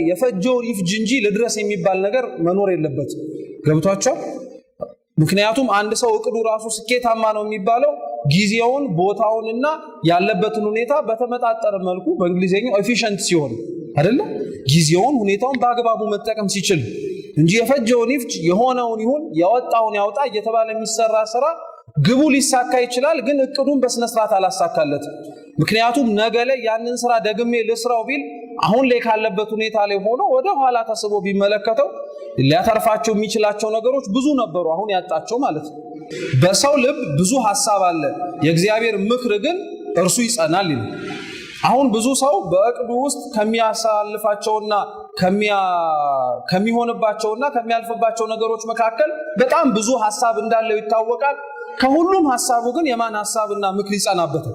የፈጀውን ይፍጅ እንጂ ለድረስ የሚባል ነገር መኖር የለበት። ገብቷቸው? ምክንያቱም አንድ ሰው እቅዱ ራሱ ስኬታማ ነው የሚባለው ጊዜውን ቦታውንና ያለበትን ሁኔታ በተመጣጠረ መልኩ በእንግሊዘኛው ኤፊሽንት ሲሆን አይደለ? ጊዜውን ሁኔታውን በአግባቡ መጠቀም ሲችል እንጂ የፈጀውን ይፍጅ የሆነውን ይሁን ያወጣውን ያውጣ እየተባለ የሚሰራ ስራ ግቡ ሊሳካ ይችላል፣ ግን እቅዱን በስነ ስርዓት አላሳካለት። ምክንያቱም ነገ ላይ ያንን ስራ ደግሜ ልስራው ቢል አሁን ላይ ካለበት ሁኔታ ላይ ሆኖ ወደ ኋላ ተስቦ ቢመለከተው ሊያተርፋቸው የሚችላቸው ነገሮች ብዙ ነበሩ፣ አሁን ያጣቸው ማለት ነው። በሰው ልብ ብዙ ሐሳብ አለ፣ የእግዚአብሔር ምክር ግን እርሱ ይጸናል ይላል። አሁን ብዙ ሰው በእቅዱ ውስጥ ከሚያሳልፋቸውና ከሚሆንባቸውና ከሚያልፍባቸው ነገሮች መካከል በጣም ብዙ ሐሳብ እንዳለው ይታወቃል። ከሁሉም ሐሳቡ ግን የማን ሐሳብና ምክር ይጸናበታል?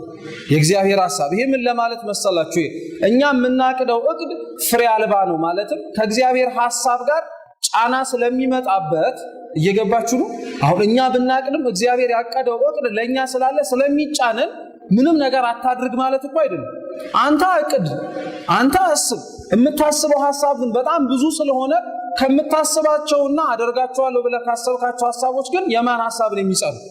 የእግዚአብሔር ሐሳብ። ይሄ ምን ለማለት መሰላችሁ? እኛ የምናቅደው እቅድ ፍሬ አልባ ነው ማለትም ከእግዚአብሔር ሐሳብ ጋር ጫና ስለሚመጣበት እየገባችሁ ነው። አሁን እኛ ብናቅድም እግዚአብሔር ያቀደው እቅድ ለኛ ስላለ ስለሚጫነን ምንም ነገር አታድርግ ማለት እኮ አይደለም። አንተ እቅድ፣ አንተ አስብ። የምታስበው ሐሳብ ግን በጣም ብዙ ስለሆነ ከምታስባቸውና አደርጋቸዋለሁ ብለህ ካሰብካቸው ሐሳቦች ግን የማን ሐሳብ ነው የሚጸናው?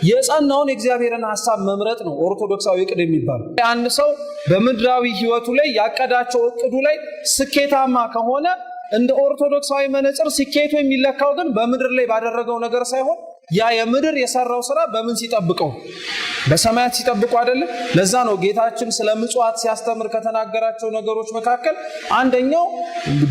የጸናውን የእግዚአብሔርን ሐሳብ መምረጥ ነው ኦርቶዶክሳዊ እቅድ የሚባለው። አንድ ሰው በምድራዊ ህይወቱ ላይ ያቀዳቸው እቅዱ ላይ ስኬታማ ከሆነ እንደ ኦርቶዶክሳዊ መነጽር ስኬቱ የሚለካው ግን በምድር ላይ ባደረገው ነገር ሳይሆን ያ የምድር የሰራው ስራ በምን ሲጠብቀው? በሰማያት ሲጠብቁ አይደለም? ለዛ ነው ጌታችን ስለ ምጽዋት ሲያስተምር ከተናገራቸው ነገሮች መካከል አንደኛው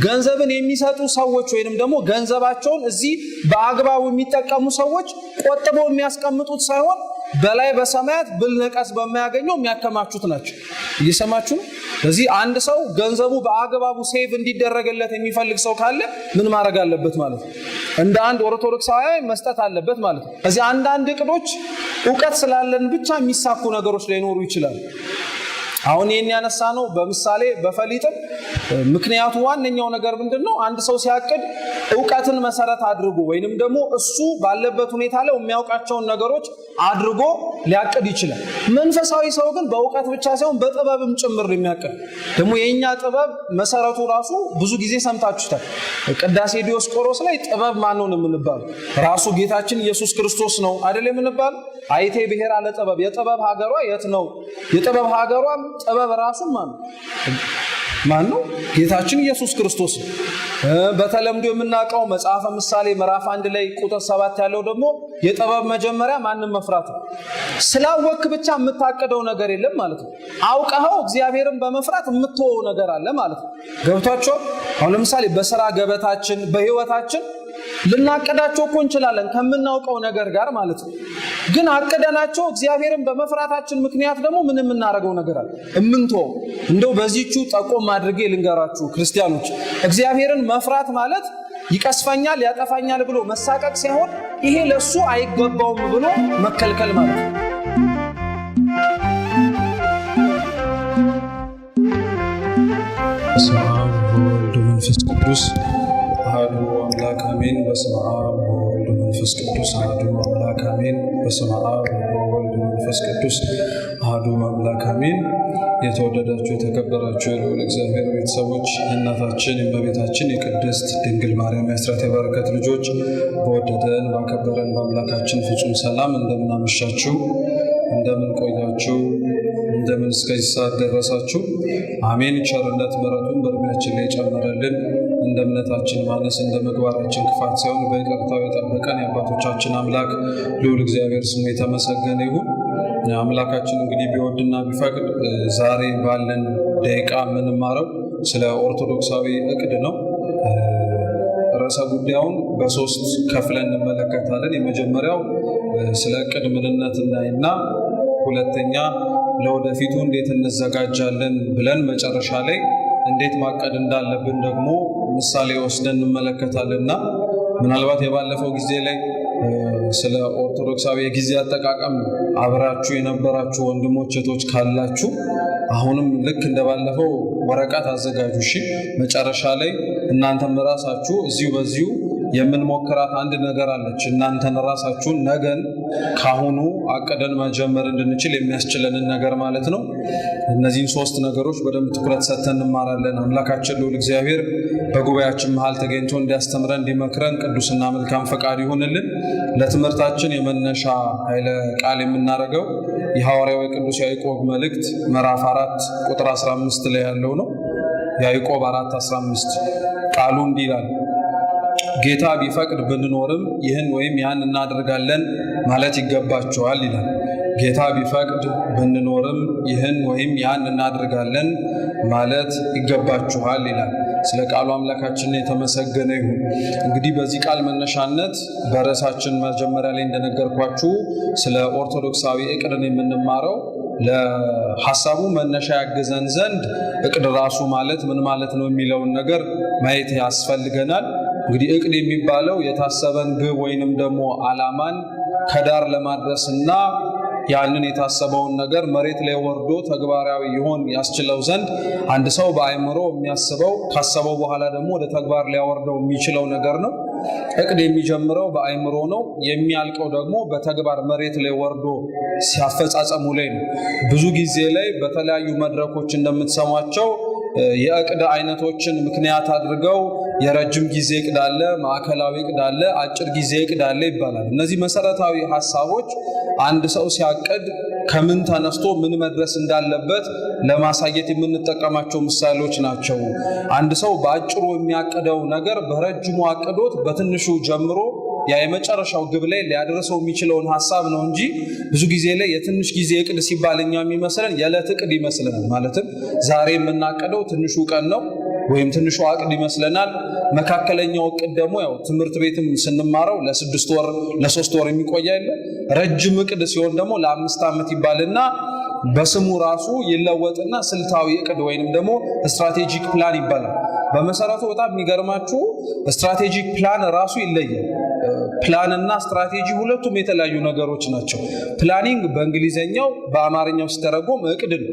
ገንዘብን የሚሰጡ ሰዎች ወይንም ደግሞ ገንዘባቸውን እዚህ በአግባቡ የሚጠቀሙ ሰዎች ቆጥበው የሚያስቀምጡት ሳይሆን በላይ በሰማያት ብል ነቀስ በማያገኘው የሚያከማቹት ናቸው። እየሰማችሁ ነው? ስለዚህ አንድ ሰው ገንዘቡ በአግባቡ ሴቭ እንዲደረግለት የሚፈልግ ሰው ካለ ምን ማድረግ አለበት ማለት ነው? እንደ አንድ ኦርቶዶክሳዊ መስጠት አለበት ማለት ነው። ስለዚህ አንዳንድ እቅዶች ዕውቀት ስላለን ብቻ የሚሳኩ ነገሮች ሊኖሩ ይችላሉ። አሁን ይሄን ያነሳ ነው በምሳሌ በፈሊጥም ምክንያቱ ዋነኛው ነገር ምንድነው? አንድ ሰው ሲያቅድ ዕውቀትን መሰረት አድርጎ ወይንም ደግሞ እሱ ባለበት ሁኔታ ላይ የሚያውቃቸውን ነገሮች አድርጎ ሊያቅድ ይችላል። መንፈሳዊ ሰው ግን በዕውቀት ብቻ ሳይሆን በጥበብም ጭምር የሚያቅድ ደግሞ የኛ ጥበብ መሰረቱ ራሱ ብዙ ጊዜ ሰምታችሁታል። ቅዳሴ ዲዮስቆሮስ ላይ ጥበብ ማን ነው የምንባለው? ራሱ ጌታችን ኢየሱስ ክርስቶስ ነው አይደል የምንባለው? አይቴ ብሔራ ለጥበብ፣ የጥበብ ሀገሯ የት ነው? የጥበብ ሀገሯም ጥበብ ራሱ ማን ነው? ጌታችን ኢየሱስ ክርስቶስ ነው። በተለምዶ የምናውቀው መጽሐፈ ምሳሌ ምዕራፍ 1 ላይ ቁጥር 7 ያለው ደግሞ የጥበብ መጀመሪያ ማንም መፍራት ነው። ስላወክ ብቻ የምታቀደው ነገር የለም ማለት ነው። አውቀኸው እግዚአብሔርን በመፍራት የምትወው ነገር አለ ማለት ነው። ገብቷቸው? አሁን ለምሳሌ በስራ ገበታችን በህይወታችን ልናቀዳቸው እኮ እንችላለን ከምናውቀው ነገር ጋር ማለት ነው። ግን አቀደናቸው እግዚአብሔርን በመፍራታችን ምክንያት ደግሞ ምን የምናደርገው ነገር አለ እምንተው። እንደው በዚህቹ ጠቆም አድርጌ ልንገራችሁ ክርስቲያኖች፣ እግዚአብሔርን መፍራት ማለት ይቀስፈኛል ያጠፋኛል ብሎ መሳቀቅ ሳይሆን ይሄ ለሱ አይገባውም ብሎ መከልከል ማለት ነው። በስመ አብ ወወልድ ወመንፈስ ቅዱስ አሐዱ አምላክ አሜን። በስመ አብ ወወልድ ወመንፈስ ቅዱስ አሐዱ አምላክ አሜን። በስመ አብ ወወልድ ወመንፈስ ቅዱስ አሐዱ አምላክ አሜን። የተወደዳችሁ የተከበራችሁ የልዑል እግዚአብሔር ቤተሰቦች፣ የእናታችን የእመቤታችን የቅድስት ድንግል ማርያም የአስራት የበረከት ልጆች በወደደን ባከበረን በአምላካችን ፍጹም ሰላም እንደምን አመሻችሁ? እንደምን ቆያችሁ? እንደምን እስከዚህ ሰዓት ደረሳችሁ? አሜን። ቸርነት ምሕረቱን በእድሜያችን ላይ ጨመረልን። እንደ እምነታችን ማነስ እንደ ምግባራችን ክፋት ሳይሆን በይቅርታው የጠበቀን የአባቶቻችን አምላክ ልዑል እግዚአብሔር ስሙ የተመሰገነ ይሁን። አምላካችን እንግዲህ ቢወድና ቢፈቅድ ዛሬ ባለን ደቂቃ የምንማረው ስለ ኦርቶዶክሳዊ እቅድ ነው። ርዕሰ ጉዳዩን በሶስት ከፍለን እንመለከታለን። የመጀመሪያው ስለ እቅድ ምንነት እናይና፣ ሁለተኛ ለወደፊቱ እንዴት እንዘጋጃለን ብለን መጨረሻ ላይ እንዴት ማቀድ እንዳለብን ደግሞ ምሳሌ ወስደን እንመለከታለንና ምናልባት የባለፈው ጊዜ ላይ ስለ ኦርቶዶክሳዊ የጊዜ አጠቃቀም አብራችሁ የነበራችሁ ወንድሞች እህቶች ካላችሁ አሁንም ልክ እንደባለፈው ወረቀት አዘጋጁ። እሺ፣ መጨረሻ ላይ እናንተም ራሳችሁ እዚሁ በዚሁ የምንሞክራት አንድ ነገር አለች። እናንተን ራሳችሁን ነገን ካሁኑ አቀደን መጀመር እንድንችል የሚያስችለንን ነገር ማለት ነው። እነዚህን 3 ነገሮች በደንብ ትኩረት ሰጥተን እንማራለን። አምላካችን ልዑል እግዚአብሔር በጉባኤያችን መሃል ተገኝቶ እንዲያስተምረን እንዲመክረን ቅዱስና መልካም ፈቃድ ይሁንልን። ለትምህርታችን የመነሻ ኃይለ ቃል የምናደርገው የሐዋርያው ቅዱስ ያዕቆብ መልእክት ምዕራፍ 4 ቁጥር 15 ላይ ያለው ነው። ያዕቆብ 4:15 ቃሉ እንዲህ ይላል፣ ጌታ ቢፈቅድ ብንኖርም ይህን ወይም ያን እናደርጋለን ማለት ይገባቸዋል ይላል። ጌታ ቢፈቅድ ብንኖርም ይህን ወይም ያን እናደርጋለን ማለት ይገባችኋል ይላል። ስለ ቃሉ አምላካችን የተመሰገነ ይሁን። እንግዲህ በዚህ ቃል መነሻነት በርዕሳችን መጀመሪያ ላይ እንደነገርኳችሁ ስለ ኦርቶዶክሳዊ ዕቅድን የምንማረው ለሐሳቡ መነሻ ያገዘን ዘንድ ዕቅድ ራሱ ማለት ምን ማለት ነው የሚለውን ነገር ማየት ያስፈልገናል። እንግዲህ ዕቅድ የሚባለው የታሰበን ግብ ወይንም ደግሞ ዓላማን ከዳር ለማድረስና ያንን የታሰበውን ነገር መሬት ላይ ወርዶ ተግባራዊ ይሆን ያስችለው ዘንድ አንድ ሰው በአእምሮ የሚያስበው ካሰበው በኋላ ደግሞ ወደ ተግባር ሊያወርደው የሚችለው ነገር ነው። ዕቅድ የሚጀምረው በአእምሮ ነው፣ የሚያልቀው ደግሞ በተግባር መሬት ላይ ወርዶ ሲያፈጻጸሙ ላይ ነው። ብዙ ጊዜ ላይ በተለያዩ መድረኮች እንደምትሰሟቸው የዕቅድ አይነቶችን ምክንያት አድርገው የረጅም ጊዜ ዕቅድ አለ፣ ማዕከላዊ ዕቅድ አለ፣ አጭር ጊዜ ዕቅድ አለ ይባላል። እነዚህ መሰረታዊ ሐሳቦች አንድ ሰው ሲያቅድ ከምን ተነስቶ ምን መድረስ እንዳለበት ለማሳየት የምንጠቀማቸው ምሳሌዎች ናቸው። አንድ ሰው በአጭሩ የሚያቅደው ነገር በረጅሙ አቅዶት በትንሹ ጀምሮ ያ የመጨረሻው ግብ ላይ ሊያደርሰው የሚችለውን ሐሳብ ነው እንጂ ብዙ ጊዜ ላይ የትንሽ ጊዜ ዕቅድ ሲባል እኛ የሚመስለን የዕለት ዕቅድ ይመስለናል። ማለትም ዛሬ የምናቅደው ትንሹ ቀን ነው ወይም ትንሹ ዕቅድ ይመስለናል። መካከለኛው ዕቅድ ደግሞ ያው ትምህርት ቤትም ስንማረው ለ6 ወር ለ3 ወር የሚቆይ አይደለ። ረጅም ዕቅድ ሲሆን ደግሞ ለ5 ዓመት ይባልና በስሙ ራሱ ይለወጥና ስልታዊ ዕቅድ ወይንም ደግሞ ስትራቴጂክ ፕላን ይባላል። በመሰረቱ በጣም የሚገርማችሁ ስትራቴጂክ ፕላን ራሱ ይለያል። ፕላንና ስትራቴጂ ሁለቱም የተለያዩ ነገሮች ናቸው። ፕላኒንግ በእንግሊዘኛው በአማርኛው ሲተረጎም ዕቅድ ነው።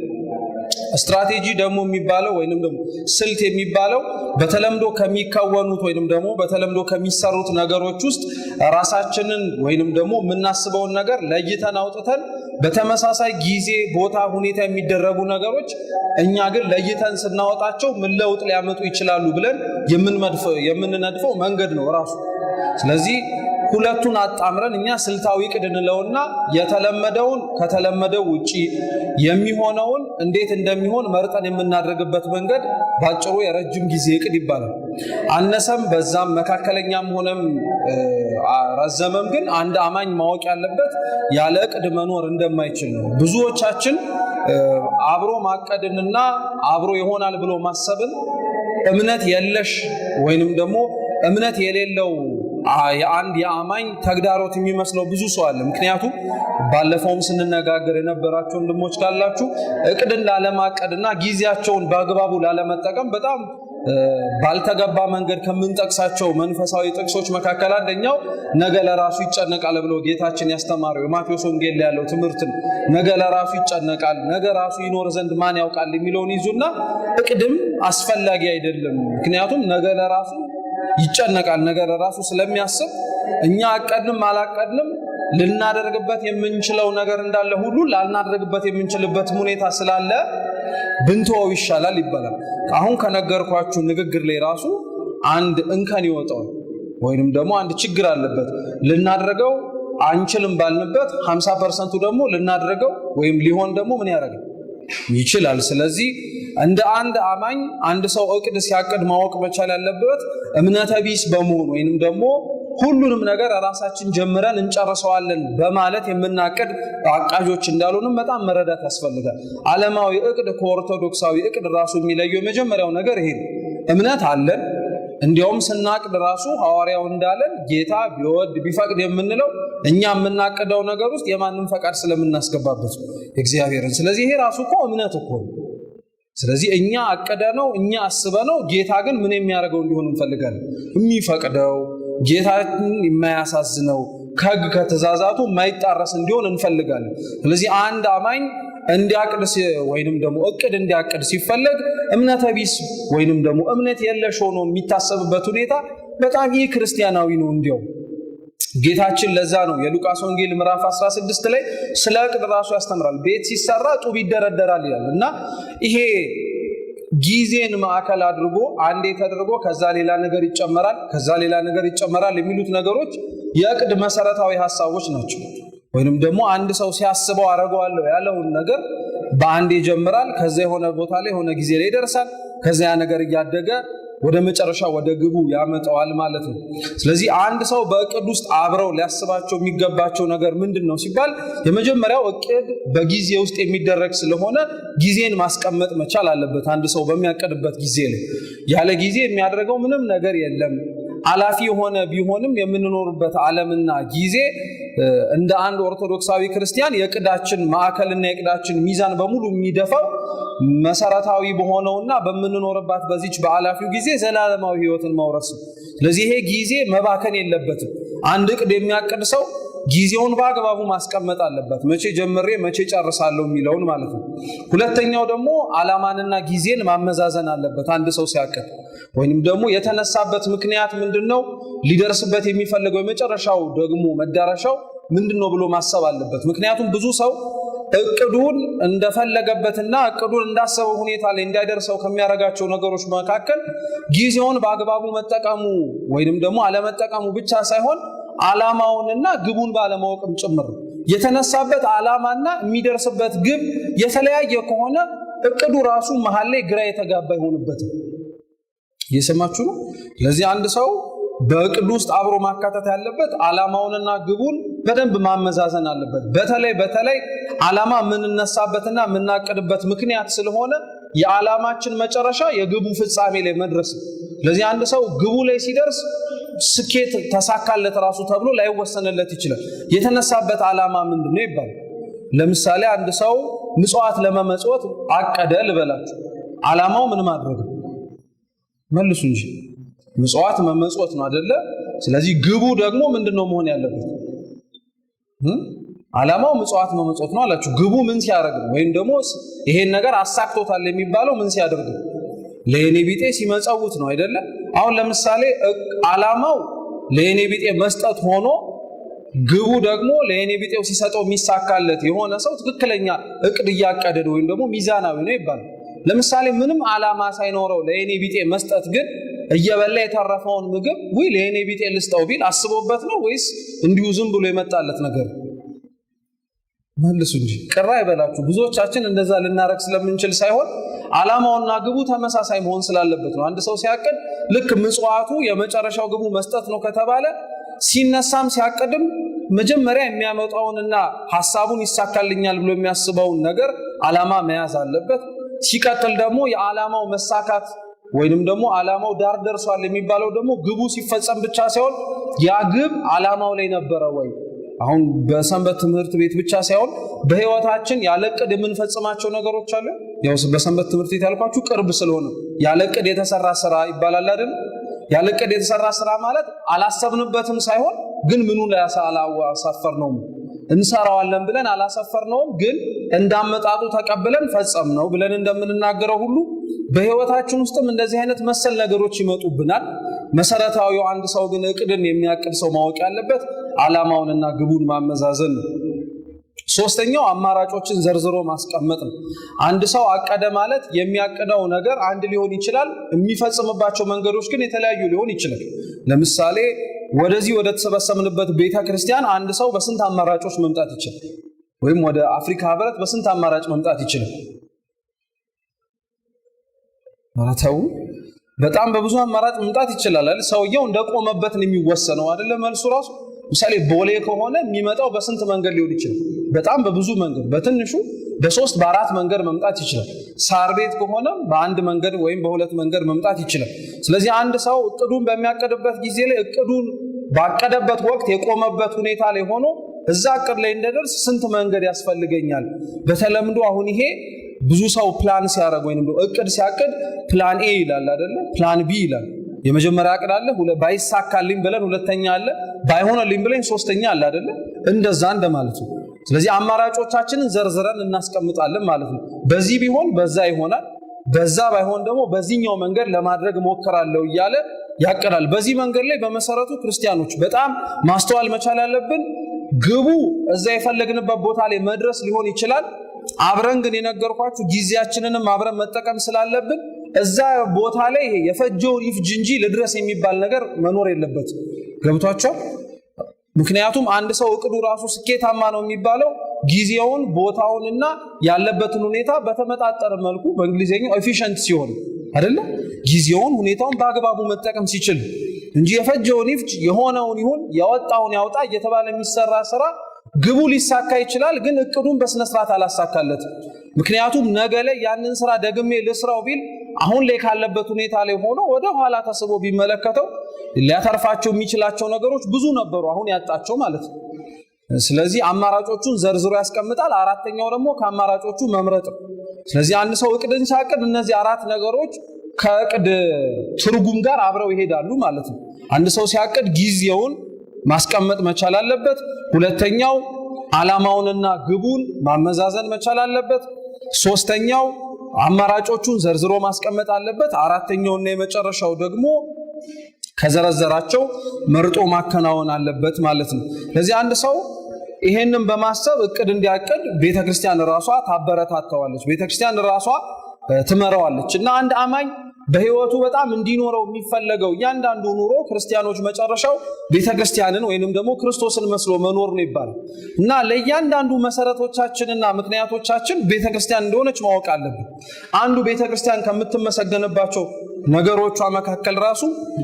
ስትራቴጂ ደግሞ የሚባለው ወይንም ደግሞ ስልት የሚባለው በተለምዶ ከሚከወኑት ወይንም ደግሞ በተለምዶ ከሚሰሩት ነገሮች ውስጥ ራሳችንን ወይንም ደግሞ የምናስበውን ነገር ለይተን አውጥተን በተመሳሳይ ጊዜ፣ ቦታ፣ ሁኔታ የሚደረጉ ነገሮች እኛ ግን ለይተን ስናወጣቸው ምን ለውጥ ሊያመጡ ይችላሉ ብለን የምንነድፈው መንገድ ነው ራሱ። ስለዚህ ሁለቱን አጣምረን እኛ ስልታዊ ዕቅድ እንለውና የተለመደውን ከተለመደው ውጪ የሚሆነውን እንዴት እንደሚሆን መርጠን የምናደርግበት መንገድ ባጭሩ የረጅም ጊዜ ዕቅድ ይባላል። አነሰም በዛም መካከለኛም ሆነም ረዘመም ግን አንድ አማኝ ማወቅ ያለበት ያለ ዕቅድ መኖር እንደማይችል ነው። ብዙዎቻችን አብሮ ማቀድንና አብሮ ይሆናል ብሎ ማሰብን እምነት የለሽ ወይንም ደግሞ እምነት የሌለው የአንድ የአማኝ ተግዳሮት የሚመስለው ብዙ ሰው አለ። ምክንያቱም ባለፈውም ስንነጋገር የነበራችሁ ወንድሞች ካላችሁ ዕቅድን ላለማቀድና ጊዜያቸውን በአግባቡ ላለመጠቀም በጣም ባልተገባ መንገድ ከምንጠቅሳቸው መንፈሳዊ ጥቅሶች መካከል አንደኛው ነገ ለራሱ ይጨነቃል ብሎ ጌታችን ያስተማረው የማቴዎስ ወንጌል ላይ ያለው ትምህርት ነው። ነገ ለራሱ ይጨነቃል፣ ነገ ራሱ ይኖር ዘንድ ማን ያውቃል የሚለውን ይዙና ዕቅድም አስፈላጊ አይደለም። ምክንያቱም ነገ ለራሱ ይጨነቃል፣ ነገ ለራሱ ስለሚያስብ እኛ አቀድንም አላቀድንም ልናደርግበት የምንችለው ነገር እንዳለ ሁሉ ላልናደርግበት የምንችልበት ሁኔታ ስላለ ብንተወው ይሻላል ይባላል። አሁን ከነገርኳችሁ ንግግር ላይ ራሱ አንድ እንከን ይወጣው ወይንም ደግሞ አንድ ችግር አለበት። ልናደርገው አንችልም ባልንበት 50% ደግሞ ልናደርገው ወይም ሊሆን ደግሞ ምን ያደርጋል ይችላል። ስለዚህ እንደ አንድ አማኝ አንድ ሰው ዕቅድ ሲያቅድ ማወቅ መቻል ያለበት እምነተ ቢስ በመሆን ወይንም ደግሞ ሁሉንም ነገር ራሳችን ጀምረን እንጨርሰዋለን በማለት የምናቅድ አቃጆች እንዳሉንም በጣም መረዳት ያስፈልጋል። ዓለማዊ ዕቅድ ከኦርቶዶክሳዊ ዕቅድ ራሱ የሚለየው የመጀመሪያው ነገር ይሄ ነው። እምነት አለን። እንዲያውም ስናቅድ ራሱ ሐዋርያው እንዳለን ጌታ ቢወድ ቢፈቅድ የምንለው እኛ የምናቅደው ነገር ውስጥ የማንም ፈቃድ ስለምናስገባበት እግዚአብሔርን። ስለዚህ ይሄ ራሱ እኮ እምነት እኮ ነው። ስለዚህ እኛ አቀደነው እኛ አስበነው ጌታ ግን ምን የሚያደርገው እንዲሆን እንፈልጋለን። የሚፈቅደው ጌታን የማያሳዝነው ከሕግ ከትእዛዛቱ የማይጣረስ እንዲሆን እንፈልጋለን። ስለዚህ አንድ አማኝ እንዲያቅድ ወይንም ደግሞ ዕቅድ እንዲያቅድ ሲፈለግ እምነተ ቢስ ወይንም ደግሞ እምነት የለሽ ሆኖ የሚታሰብበት ሁኔታ በጣም ይህ ክርስቲያናዊ ነው። እንዲያው ጌታችን ለዛ ነው የሉቃስ ወንጌል ምዕራፍ 16 ላይ ስለ ዕቅድ ራሱ ያስተምራል። ቤት ሲሰራ ጡብ ይደረደራል ይላል እና ይሄ ጊዜን ማዕከል አድርጎ አንዴ ተደርጎ ከዛ ሌላ ነገር ይጨመራል፣ ከዛ ሌላ ነገር ይጨመራል የሚሉት ነገሮች የዕቅድ መሰረታዊ ሐሳቦች ናቸው። ወይንም ደግሞ አንድ ሰው ሲያስበው አረጋዋለሁ ያለውን ነገር በአንዴ ይጀምራል፣ ከዛ የሆነ ቦታ ላይ የሆነ ጊዜ ላይ ይደርሳል፣ ከዛ ያ ነገር እያደገ ወደ መጨረሻ ወደ ግቡ ያመጣዋል ማለት ነው። ስለዚህ አንድ ሰው በዕቅድ ውስጥ አብረው ሊያስባቸው የሚገባቸው ነገር ምንድነው ሲባል የመጀመሪያው ዕቅድ በጊዜ ውስጥ የሚደረግ ስለሆነ ጊዜን ማስቀመጥ መቻል አለበት። አንድ ሰው በሚያቀድበት ጊዜ ላይ ያለ ጊዜ የሚያደርገው ምንም ነገር የለም። አላፊ የሆነ ቢሆንም የምንኖርበት ዓለምና ጊዜ እንደ አንድ ኦርቶዶክሳዊ ክርስቲያን የዕቅዳችን ማዕከልና የዕቅዳችን ሚዛን በሙሉ የሚደፋው መሰረታዊ በሆነውና በምንኖርባት በዚች በአላፊው ጊዜ ዘላለማዊ ሕይወትን መውረስ ነው። ስለዚህ ይሄ ጊዜ መባከን የለበትም። አንድ ዕቅድ የሚያቅድ ሰው ጊዜውን በአግባቡ ማስቀመጥ አለበት። መቼ ጀምሬ መቼ ጨርሳለሁ የሚለውን ማለት ነው። ሁለተኛው ደግሞ ዓላማንና ጊዜን ማመዛዘን አለበት። አንድ ሰው ሲያቅድ ወይንም ደግሞ የተነሳበት ምክንያት ምንድነው፣ ሊደርስበት የሚፈልገው የመጨረሻው ደግሞ መዳረሻው ምንድነው ብሎ ማሰብ አለበት። ምክንያቱም ብዙ ሰው ዕቅዱን እንደፈለገበትና ዕቅዱን እንዳሰበው ሁኔታ ላይ እንዳይደርሰው ከሚያደርጋቸው ነገሮች መካከል ጊዜውን በአግባቡ መጠቀሙ ወይንም ደግሞ አለመጠቀሙ ብቻ ሳይሆን ዓላማውንና ግቡን ባለማወቅም ጭምር። የተነሳበት ዓላማና የሚደርስበት ግብ የተለያየ ከሆነ ዕቅዱ ራሱ መሃል ላይ ግራ የተጋባ ይሆንበታል። እየሰማችሁ ነው? ስለዚህ አንድ ሰው በዕቅዱ ውስጥ አብሮ ማካተት ያለበት ዓላማውንና ግቡን በደንብ ማመዛዘን አለበት። በተለይ ዓላማ የምንነሳበትና የምናቅድበት ምክንያት ስለሆነ የዓላማችን መጨረሻ የግቡ ፍጻሜ ላይ መድረስ ነው። ስለዚህ አንድ ሰው ግቡ ላይ ሲደርስ ስኬት ተሳካለት ራሱ ተብሎ ላይወሰንለት ይችላል። የተነሳበት ዓላማ ምንድነው ይባላል። ለምሳሌ አንድ ሰው ምጽዋት ለመመጽወት አቀደ ልበላችሁ። ዓላማው ምን ማድረግ ነው? መልሱ እንጂ ምጽዋት መመጽወት ነው አይደለ? ስለዚህ ግቡ ደግሞ ምንድነው መሆን ያለበት? ዓላማው ምጽዋት መመጽወት ነው አላችሁ። ግቡ ምን ሲያደርግ ነው? ወይም ደግሞ ይሄን ነገር አሳክቶታል የሚባለው ምን ሲያደርግ ነው? ለኔ ቢጤ ሲመጸውት ነው አይደለ? አሁን ለምሳሌ ዓላማው ለኔ ቢጤ መስጠት ሆኖ ግቡ ደግሞ ለኔ ቢጤው ሲሰጠው የሚሳካለት የሆነ ሰው ትክክለኛ ዕቅድ እያቀደ ወይም ደግሞ ሚዛናዊ ነው ይባላል። ለምሳሌ ምንም ዓላማ ሳይኖረው ለኔ ቢጤ መስጠት ግን እየበላ የተረፈውን ምግብ ወይ ለኔ ቢጤ ልስጠው ቢል አስቦበት ነው ወይስ እንዲሁ ዝም ብሎ የመጣለት ነገር? መልሱ እንጂ ቅራ ይበላችሁ። ብዙዎቻችን እንደዛ ልናረግ ስለምንችል ሳይሆን ዓላማውና ግቡ ተመሳሳይ መሆን ስላለበት ነው። አንድ ሰው ሲያቅድ ልክ ምጽዋቱ የመጨረሻው ግቡ መስጠት ነው ከተባለ ሲነሳም ሲያቅድም መጀመሪያ የሚያመጣውንና ሐሳቡን ይሳካልኛል ብሎ የሚያስበውን ነገር ዓላማ መያዝ አለበት። ሲቀጥል ደግሞ የዓላማው መሳካት ወይንም ደግሞ ዓላማው ዳር ደርሷል የሚባለው ደግሞ ግቡ ሲፈጸም ብቻ ሳይሆን ያ ግብ ዓላማው ላይ ነበረ ወይ? አሁን በሰንበት ትምህርት ቤት ብቻ ሳይሆን በህይወታችን ያለ ዕቅድ የምንፈጽማቸው ነገሮች አሉ። ያው በሰንበት ትምህርት ቤት ያልኳችሁ ቅርብ ስለሆነ ያለ ዕቅድ የተሰራ ስራ ይባላል አይደል? ያለ ዕቅድ የተሰራ ስራ ማለት አላሰብንበትም ሳይሆን ግን ምኑ ላይ አሳፈርነው እንሰራዋለን ብለን አላሰፈርነውም፣ ግን እንዳመጣጡ ተቀብለን ፈጸምነው ብለን እንደምንናገረው ሁሉ በህይወታችን ውስጥም እንደዚህ አይነት መሰል ነገሮች ይመጡብናል። መሰረታዊው አንድ ሰው ግን ዕቅድን የሚያቅድ ሰው ማወቅ ያለበት ዓላማውንና ግቡን ማመዛዘን ነው። ሶስተኛው አማራጮችን ዘርዝሮ ማስቀመጥ ነው። አንድ ሰው አቀደ ማለት የሚያቅደው ነገር አንድ ሊሆን ይችላል፣ የሚፈጽምባቸው መንገዶች ግን የተለያዩ ሊሆን ይችላል። ለምሳሌ ወደዚህ ወደ ተሰበሰብንበት ቤተክርስቲያን አንድ ሰው በስንት አማራጮች መምጣት ይችላል? ወይም ወደ አፍሪካ ህብረት በስንት አማራጭ መምጣት ይችላል? ማለታው በጣም በብዙ አማራጭ መምጣት ይችላል አይደል? ሰውየው እንደቆመበት ነው የሚወሰነው አይደል? መልሱ ራሱ ምሳሌ ቦሌ ከሆነ የሚመጣው በስንት መንገድ ሊሆን ይችላል? በጣም በብዙ መንገድ፣ በትንሹ በ3 በ4 መንገድ መምጣት ይችላል። ሳር ቤት ከሆነ በአንድ መንገድ ወይም በሁለት መንገድ መምጣት ይችላል። ስለዚህ አንድ ሰው ዕቅዱን በሚያቀድበት ጊዜ ላይ ዕቅዱን ባቀደበት ወቅት የቆመበት ሁኔታ ላይ ሆኖ እዛ ዕቅድ ላይ እንደደርስ ስንት መንገድ ያስፈልገኛል? በተለምዶ አሁን ይሄ ብዙ ሰው ፕላን ሲያደርግ ወይንም ዕቅድ ሲያቅድ ፕላን ኤ ይላል አይደለ? ፕላን ቢ ይላል። የመጀመሪያ ዕቅድ አለ፣ ባይሳካልኝ ብለን ሁለተኛ አለ፣ ባይሆንልኝ ብለን ሶስተኛ አለ አይደለ? እንደዛ እንደማለት ነው። ስለዚህ አማራጮቻችንን ዘርዝረን እናስቀምጣለን ማለት ነው። በዚህ ቢሆን በዛ ይሆናል፣ በዛ ባይሆን ደግሞ በዚህኛው መንገድ ለማድረግ ሞክራለሁ እያለ ያቀዳል። በዚህ መንገድ ላይ በመሰረቱ ክርስቲያኖች በጣም ማስተዋል መቻል ያለብን ግቡ እዛ የፈለግንበት ቦታ ላይ መድረስ ሊሆን ይችላል። አብረን ግን የነገርኳችሁ ጊዜያችንንም አብረን መጠቀም ስላለብን እዛ ቦታ ላይ የፈጀውን ይፍጅ እንጂ ልድረስ የሚባል ነገር መኖር የለበትም። ገብቷችኋል? ምክንያቱም አንድ ሰው እቅዱ ራሱ ስኬታማ ነው የሚባለው ጊዜውን ቦታውንና ያለበትን ሁኔታ በተመጣጠረ መልኩ በእንግሊዝኛው ኤፊሽንት ሲሆን አይደለ? ጊዜውን ሁኔታውን በአግባቡ መጠቀም ሲችል እንጂ የፈጀውን ይፍጅ የሆነውን ይሁን ያወጣውን ያውጣ እየተባለ የሚሰራ ስራ ግቡ ሊሳካ ይችላል፣ ግን እቅዱን በስነ ስርዓት አላሳካለትም። ምክንያቱም ነገ ላይ ያንን ስራ ደግሜ ልስራው ቢል አሁን ላይ ካለበት ሁኔታ ላይ ሆኖ ወደ ኋላ ተስቦ ቢመለከተው ሊያተርፋቸው የሚችላቸው ነገሮች ብዙ ነበሩ፣ አሁን ያጣቸው ማለት ነው። ስለዚህ አማራጮቹን ዘርዝሮ ያስቀምጣል። አራተኛው ደግሞ ከአማራጮቹ መምረጥ። ስለዚህ አንድ ሰው እቅድን ሲያቅድ እነዚህ አራት ነገሮች ከእቅድ ትርጉም ጋር አብረው ይሄዳሉ ማለት ነው። አንድ ሰው ሲያቅድ ጊዜውን ማስቀመጥ መቻል አለበት። ሁለተኛው ዓላማውንና ግቡን ማመዛዘን መቻል አለበት። ሶስተኛው አማራጮቹን ዘርዝሮ ማስቀመጥ አለበት። አራተኛውና የመጨረሻው ደግሞ ከዘረዘራቸው መርጦ ማከናወን አለበት ማለት ነው። ለዚህ አንድ ሰው ይሄንን በማሰብ እቅድ እንዲያቅድ ቤተክርስቲያን ራሷ ታበረታታዋለች፣ ቤተክርስቲያን ራሷ ትመራዋለች። እና አንድ አማኝ በህይወቱ በጣም እንዲኖረው የሚፈለገው እያንዳንዱ ኑሮ ክርስቲያኖች መጨረሻው ቤተክርስቲያንን ወይንም ደግሞ ክርስቶስን መስሎ መኖር ነው ይባላል። እና ለእያንዳንዱ መሰረቶቻችንና ምክንያቶቻችን ቤተክርስቲያን እንደሆነች ማወቅ አለብን። አንዱ ቤተክርስቲያን ከምትመሰገንባቸው ነገሮቿ መካከል ራሱ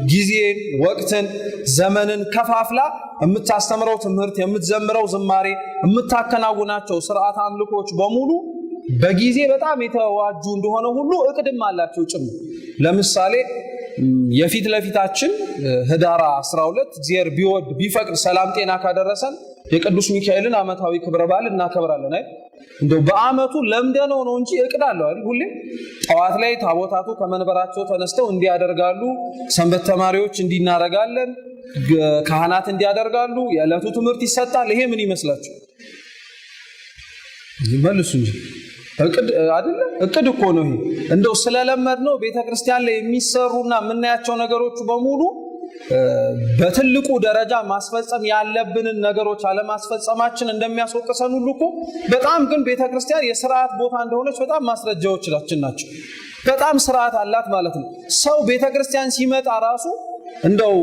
ጊዜን፣ ወቅትን፣ ዘመንን ከፋፍላ የምታስተምረው ትምህርት፣ የምትዘምረው ዝማሬ፣ የምታከናውናቸው ስርዓት አምልኮች በሙሉ በጊዜ በጣም የተዋጁ እንደሆነ ሁሉ እቅድም አላቸው ጭምር። ለምሳሌ የፊት ለፊታችን ህዳር 12 እግዚአብሔር ቢወድ ቢፈቅድ ሰላም ጤና ካደረሰን የቅዱስ ሚካኤልን ዓመታዊ ክብረ በዓል እናከብራለን። እንደው በአመቱ ለምደነው ነው እንጂ እቅድ አለው አይደል? ሁሌ ጠዋት ላይ ታቦታቱ ከመንበራቸው ተነስተው እንዲያደርጋሉ፣ ሰንበት ተማሪዎች እንዲናረጋለን፣ ካህናት እንዲያደርጋሉ፣ የዕለቱ ትምህርት ይሰጣል። ይሄ ምን ይመስላችሁ? ይመልሱ እንጂ እቅድ አይደለም። እቅድ እኮ ነው ይሄ። እንደው ስለለመድ ነው ቤተክርስቲያን ላይ የሚሰሩና የምናያቸው ነገሮች በሙሉ በትልቁ ደረጃ ማስፈጸም ያለብንን ነገሮች አለማስፈጸማችን እንደሚያስወቅሰን ሁሉ እኮ በጣም ግን ቤተክርስቲያን የስርዓት ቦታ እንደሆነች በጣም ማስረጃዎቻችን ናቸው። በጣም ስርዓት አላት ማለት ነው። ሰው ቤተክርስቲያን ሲመጣ ራሱ እንደው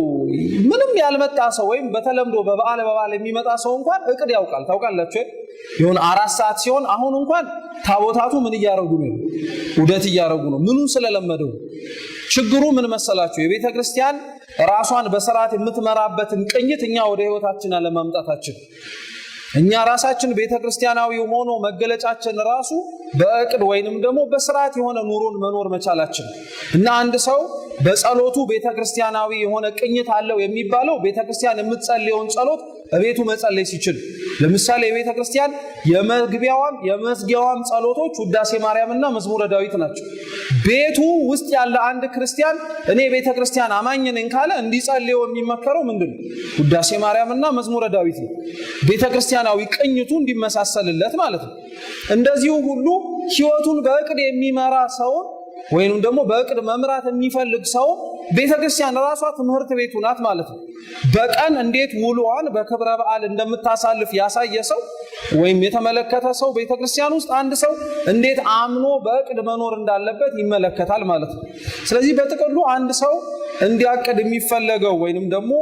ምንም ያልመጣ ሰው ወይም በተለምዶ በበዓል የሚመጣ ሰው እንኳን እቅድ ያውቃል። ታውቃላችሁ ይሁን 4 ሰዓት ሲሆን አሁን እንኳን ታቦታቱ ምን እያረጉ ነው? ዑደት እያረጉ ነው። ምኑን ስለለመደው። ችግሩ ምን መሰላችሁ? የቤተ ክርስቲያን ራሷን በስርዓት የምትመራበትን ቅኝት እኛ ወደ ህይወታችን አለማምጣታችን። እኛ ራሳችን ቤተ ክርስቲያናዊ ሆኖ መገለጫችን ራሱ በእቅድ ወይንም ደግሞ በስርዓት የሆነ ኑሮን መኖር መቻላችን እና አንድ ሰው በጸሎቱ ቤተ ክርስቲያናዊ የሆነ ቅኝት አለው የሚባለው ቤተ ክርስቲያን የምትጸልየውን ጸሎት በቤቱ መጸለይ ሲችል። ለምሳሌ የቤተ ክርስቲያን የመግቢያዋም የመዝጊያዋም ጸሎቶች ውዳሴ ማርያምና መዝሙረ ዳዊት ናቸው። ቤቱ ውስጥ ያለ አንድ ክርስቲያን እኔ ቤተ ክርስቲያን አማኝ ነኝ ካለ እንዲጸልየው የሚመከረው ምንድነው? ውዳሴ ማርያምና መዝሙረ ዳዊት ነው። ቤተ ክርስቲያናዊ ቅኝቱ እንዲመሳሰልለት ማለት ነው። እንደዚሁ ሁሉ ህይወቱን በእቅድ የሚመራ ሰው ወይንም ደግሞ በእቅድ መምራት የሚፈልግ ሰው ቤተክርስቲያን ራሷ ትምህርት ቤቱ ናት ማለት ነው። በቀን እንዴት ውሎዋን በክብረ በዓል እንደምታሳልፍ ያሳየ ሰው ወይም የተመለከተ ሰው ቤተክርስቲያን ውስጥ አንድ ሰው እንዴት አምኖ በእቅድ መኖር እንዳለበት ይመለከታል ማለት ነው። ስለዚህ በጥቅሉ አንድ ሰው እንዲያቅድ የሚፈለገው ወይንም ደግሞ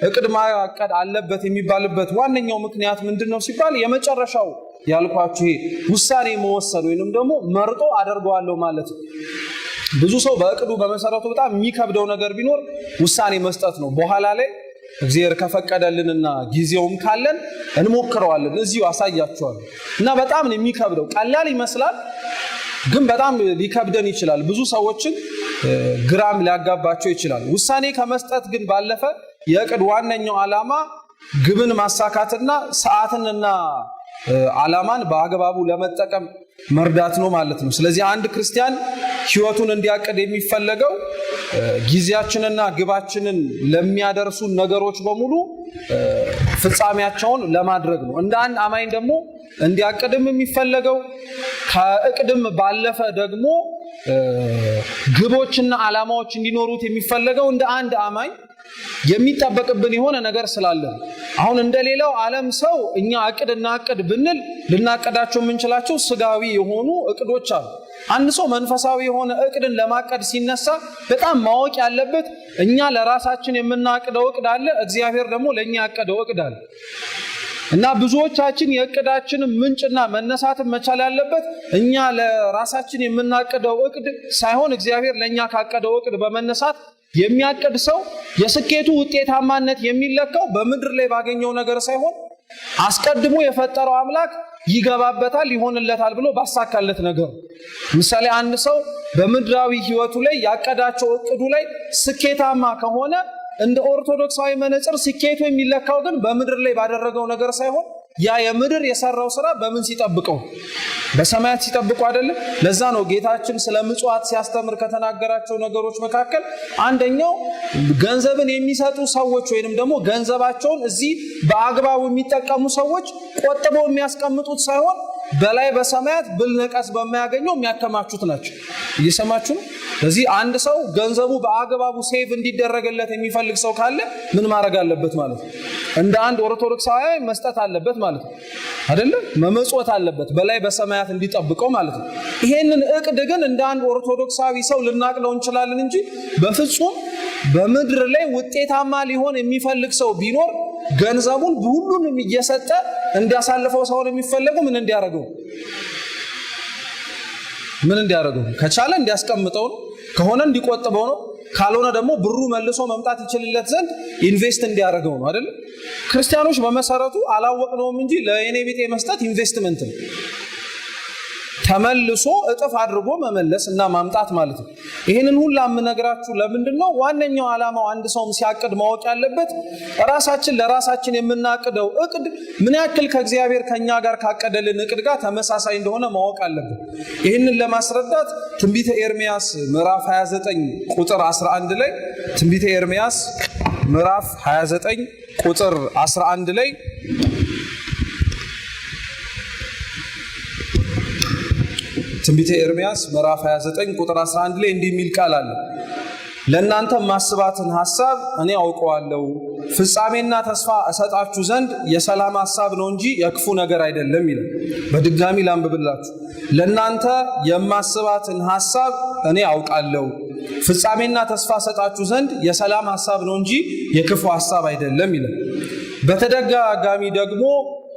እቅድ ማቀድ አለበት የሚባልበት ዋነኛው ምክንያት ምንድነው ሲባል የመጨረሻው ያልኳችሁ ውሳኔ መወሰን ወይንም ደግሞ መርጦ አደርገዋለሁ ማለት ነው። ብዙ ሰው በእቅዱ በመሰረቱ በጣም የሚከብደው ነገር ቢኖር ውሳኔ መስጠት ነው። በኋላ ላይ እግዚአብሔር ከፈቀደልንና ጊዜውም ካለን እንሞክረዋለን። እዚሁ አሳያችኋለሁ። እና በጣም ነው የሚከብደው። ቀላል ይመስላል ግን በጣም ሊከብደን ይችላል። ብዙ ሰዎችን ግራም ሊያጋባቸው ይችላል። ውሳኔ ከመስጠት ግን ባለፈ የእቅድ ዋነኛው ዓላማ ግብን ማሳካትና ሰዓትንና ዓላማን በአግባቡ ለመጠቀም መርዳት ነው ማለት ነው። ስለዚህ አንድ ክርስቲያን ህይወቱን እንዲያቅድ የሚፈለገው ጊዜያችንና ግባችንን ለሚያደርሱ ነገሮች በሙሉ ፍጻሜያቸውን ለማድረግ ነው። እንደ አንድ አማኝ ደግሞ እንዲያቅድም የሚፈለገው ከእቅድም ባለፈ ደግሞ ግቦችና ዓላማዎች እንዲኖሩት የሚፈልገው እንደ አንድ አማኝ የሚጠበቅብን የሆነ ነገር ስላለ አሁን እንደሌላው ዓለም ሰው እኛ እቅድ ብንል ልናቀዳቸው የምንችላቸው ስጋዊ የሆኑ እቅዶች አሉ። አንድ ሰው መንፈሳዊ የሆነ እቅድን ለማቀድ ሲነሳ በጣም ማወቅ ያለበት እኛ ለራሳችን የምናቀደው እቅድ አለ፣ እግዚአብሔር ደግሞ ለኛ ያቀደው እቅድ አለ። እና ብዙዎቻችን የእቅዳችን ምንጭና መነሳትን መቻል ያለበት እኛ ለራሳችን የምናቀደው እቅድ ሳይሆን እግዚአብሔር ለኛ ካቀደው እቅድ በመነሳት የሚያቀድ ሰው የስኬቱ ውጤታማነት የሚለካው በምድር ላይ ባገኘው ነገር ሳይሆን አስቀድሞ የፈጠረው አምላክ ይገባበታል ይሆንለታል ብሎ ባሳካለት ነገር። ምሳሌ አንድ ሰው በምድራዊ ህይወቱ ላይ ያቀዳቸው እቅዱ ላይ ስኬታማ ከሆነ እንደ ኦርቶዶክሳዊ መነጽር ስኬቱ የሚለካው ግን በምድር ላይ ባደረገው ነገር ሳይሆን ያ የምድር የሰራው ስራ በምን ሲጠብቀው በሰማያት ሲጠብቀው አይደለም። ለዛ ነው ጌታችን ስለ ምጽዋት ሲያስተምር ከተናገራቸው ነገሮች መካከል አንደኛው ገንዘብን የሚሰጡ ሰዎች ወይንም ደግሞ ገንዘባቸውን እዚህ በአግባቡ የሚጠቀሙ ሰዎች ቆጥበው የሚያስቀምጡት ሳይሆን በላይ በሰማያት ብልነቀስ በማያገኘው የሚያከማቹት ናቸው። እየሰማችሁ ነው? ስለዚህ አንድ ሰው ገንዘቡ በአግባቡ ሴቭ እንዲደረግለት የሚፈልግ ሰው ካለ ምን ማድረግ አለበት ማለት ነው? እንደ አንድ ኦርቶዶክሳዊ መስጠት አለበት ማለት ነው አይደለም? መመጽወት አለበት በላይ በሰማያት እንዲጠብቀው ማለት ነው። ይሄንን እቅድ ግን እንደ አንድ ኦርቶዶክሳዊ ሰው ልናቅለው እንችላለን እንጂ በፍጹም በምድር ላይ ውጤታማ ሊሆን የሚፈልግ ሰው ቢኖር ገንዘቡን ሁሉንም እየሰጠ እንዲያሳልፈው ሰው የሚፈልገው ምን እንዲያደርገው ከቻለ እንዲያስቀምጠው ነው፣ ከሆነ እንዲቆጥበው ነው፣ ካልሆነ ደግሞ ብሩ መልሶ መምጣት ይችልለት ዘንድ ኢንቨስት እንዲያደርገው ነው አይደል? ክርስቲያኖች በመሰረቱ አላወቅነውም እንጂ ለእኔ ቢጤ መስጠት ኢንቨስትመንት ነው። ተመልሶ እጥፍ አድርጎ መመለስ እና ማምጣት ማለት ነው። ይሄንን ሁሉ አምነግራችሁ ለምንድነው? ዋነኛው ዓላማው አንድ ሰው ሲያቅድ ማወቅ ያለበት ራሳችን ለራሳችን የምናቅደው እቅድ ምን ያክል ከእግዚአብሔር ከኛ ጋር ካቀደልን እቅድ ጋር ተመሳሳይ እንደሆነ ማወቅ አለብን። ይሄንን ለማስረዳት ትንቢተ ኤርምያስ ምዕራፍ 29 ቁጥር 11 ላይ ትንቢተ ኤርምያስ ምዕራፍ 29 ቁጥር 11 ላይ ትንቢተ ኤርምያስ ምዕራፍ 29 ቁጥር 11 ላይ እንዲህ የሚል ቃል አለ። ለእናንተ ማስባትን ሐሳብ እኔ አውቀዋለሁ፣ ፍጻሜና ተስፋ እሰጣችሁ ዘንድ የሰላም ሐሳብ ነው እንጂ የክፉ ነገር አይደለም ይላል። በድጋሚ ላንብብላችሁ። ለእናንተ የማስባትን ሐሳብ እኔ አውቃለሁ፣ ፍጻሜና ተስፋ እሰጣችሁ ዘንድ የሰላም ሐሳብ ነው እንጂ የክፉ ሐሳብ አይደለም ይላል። በተደጋጋሚ ደግሞ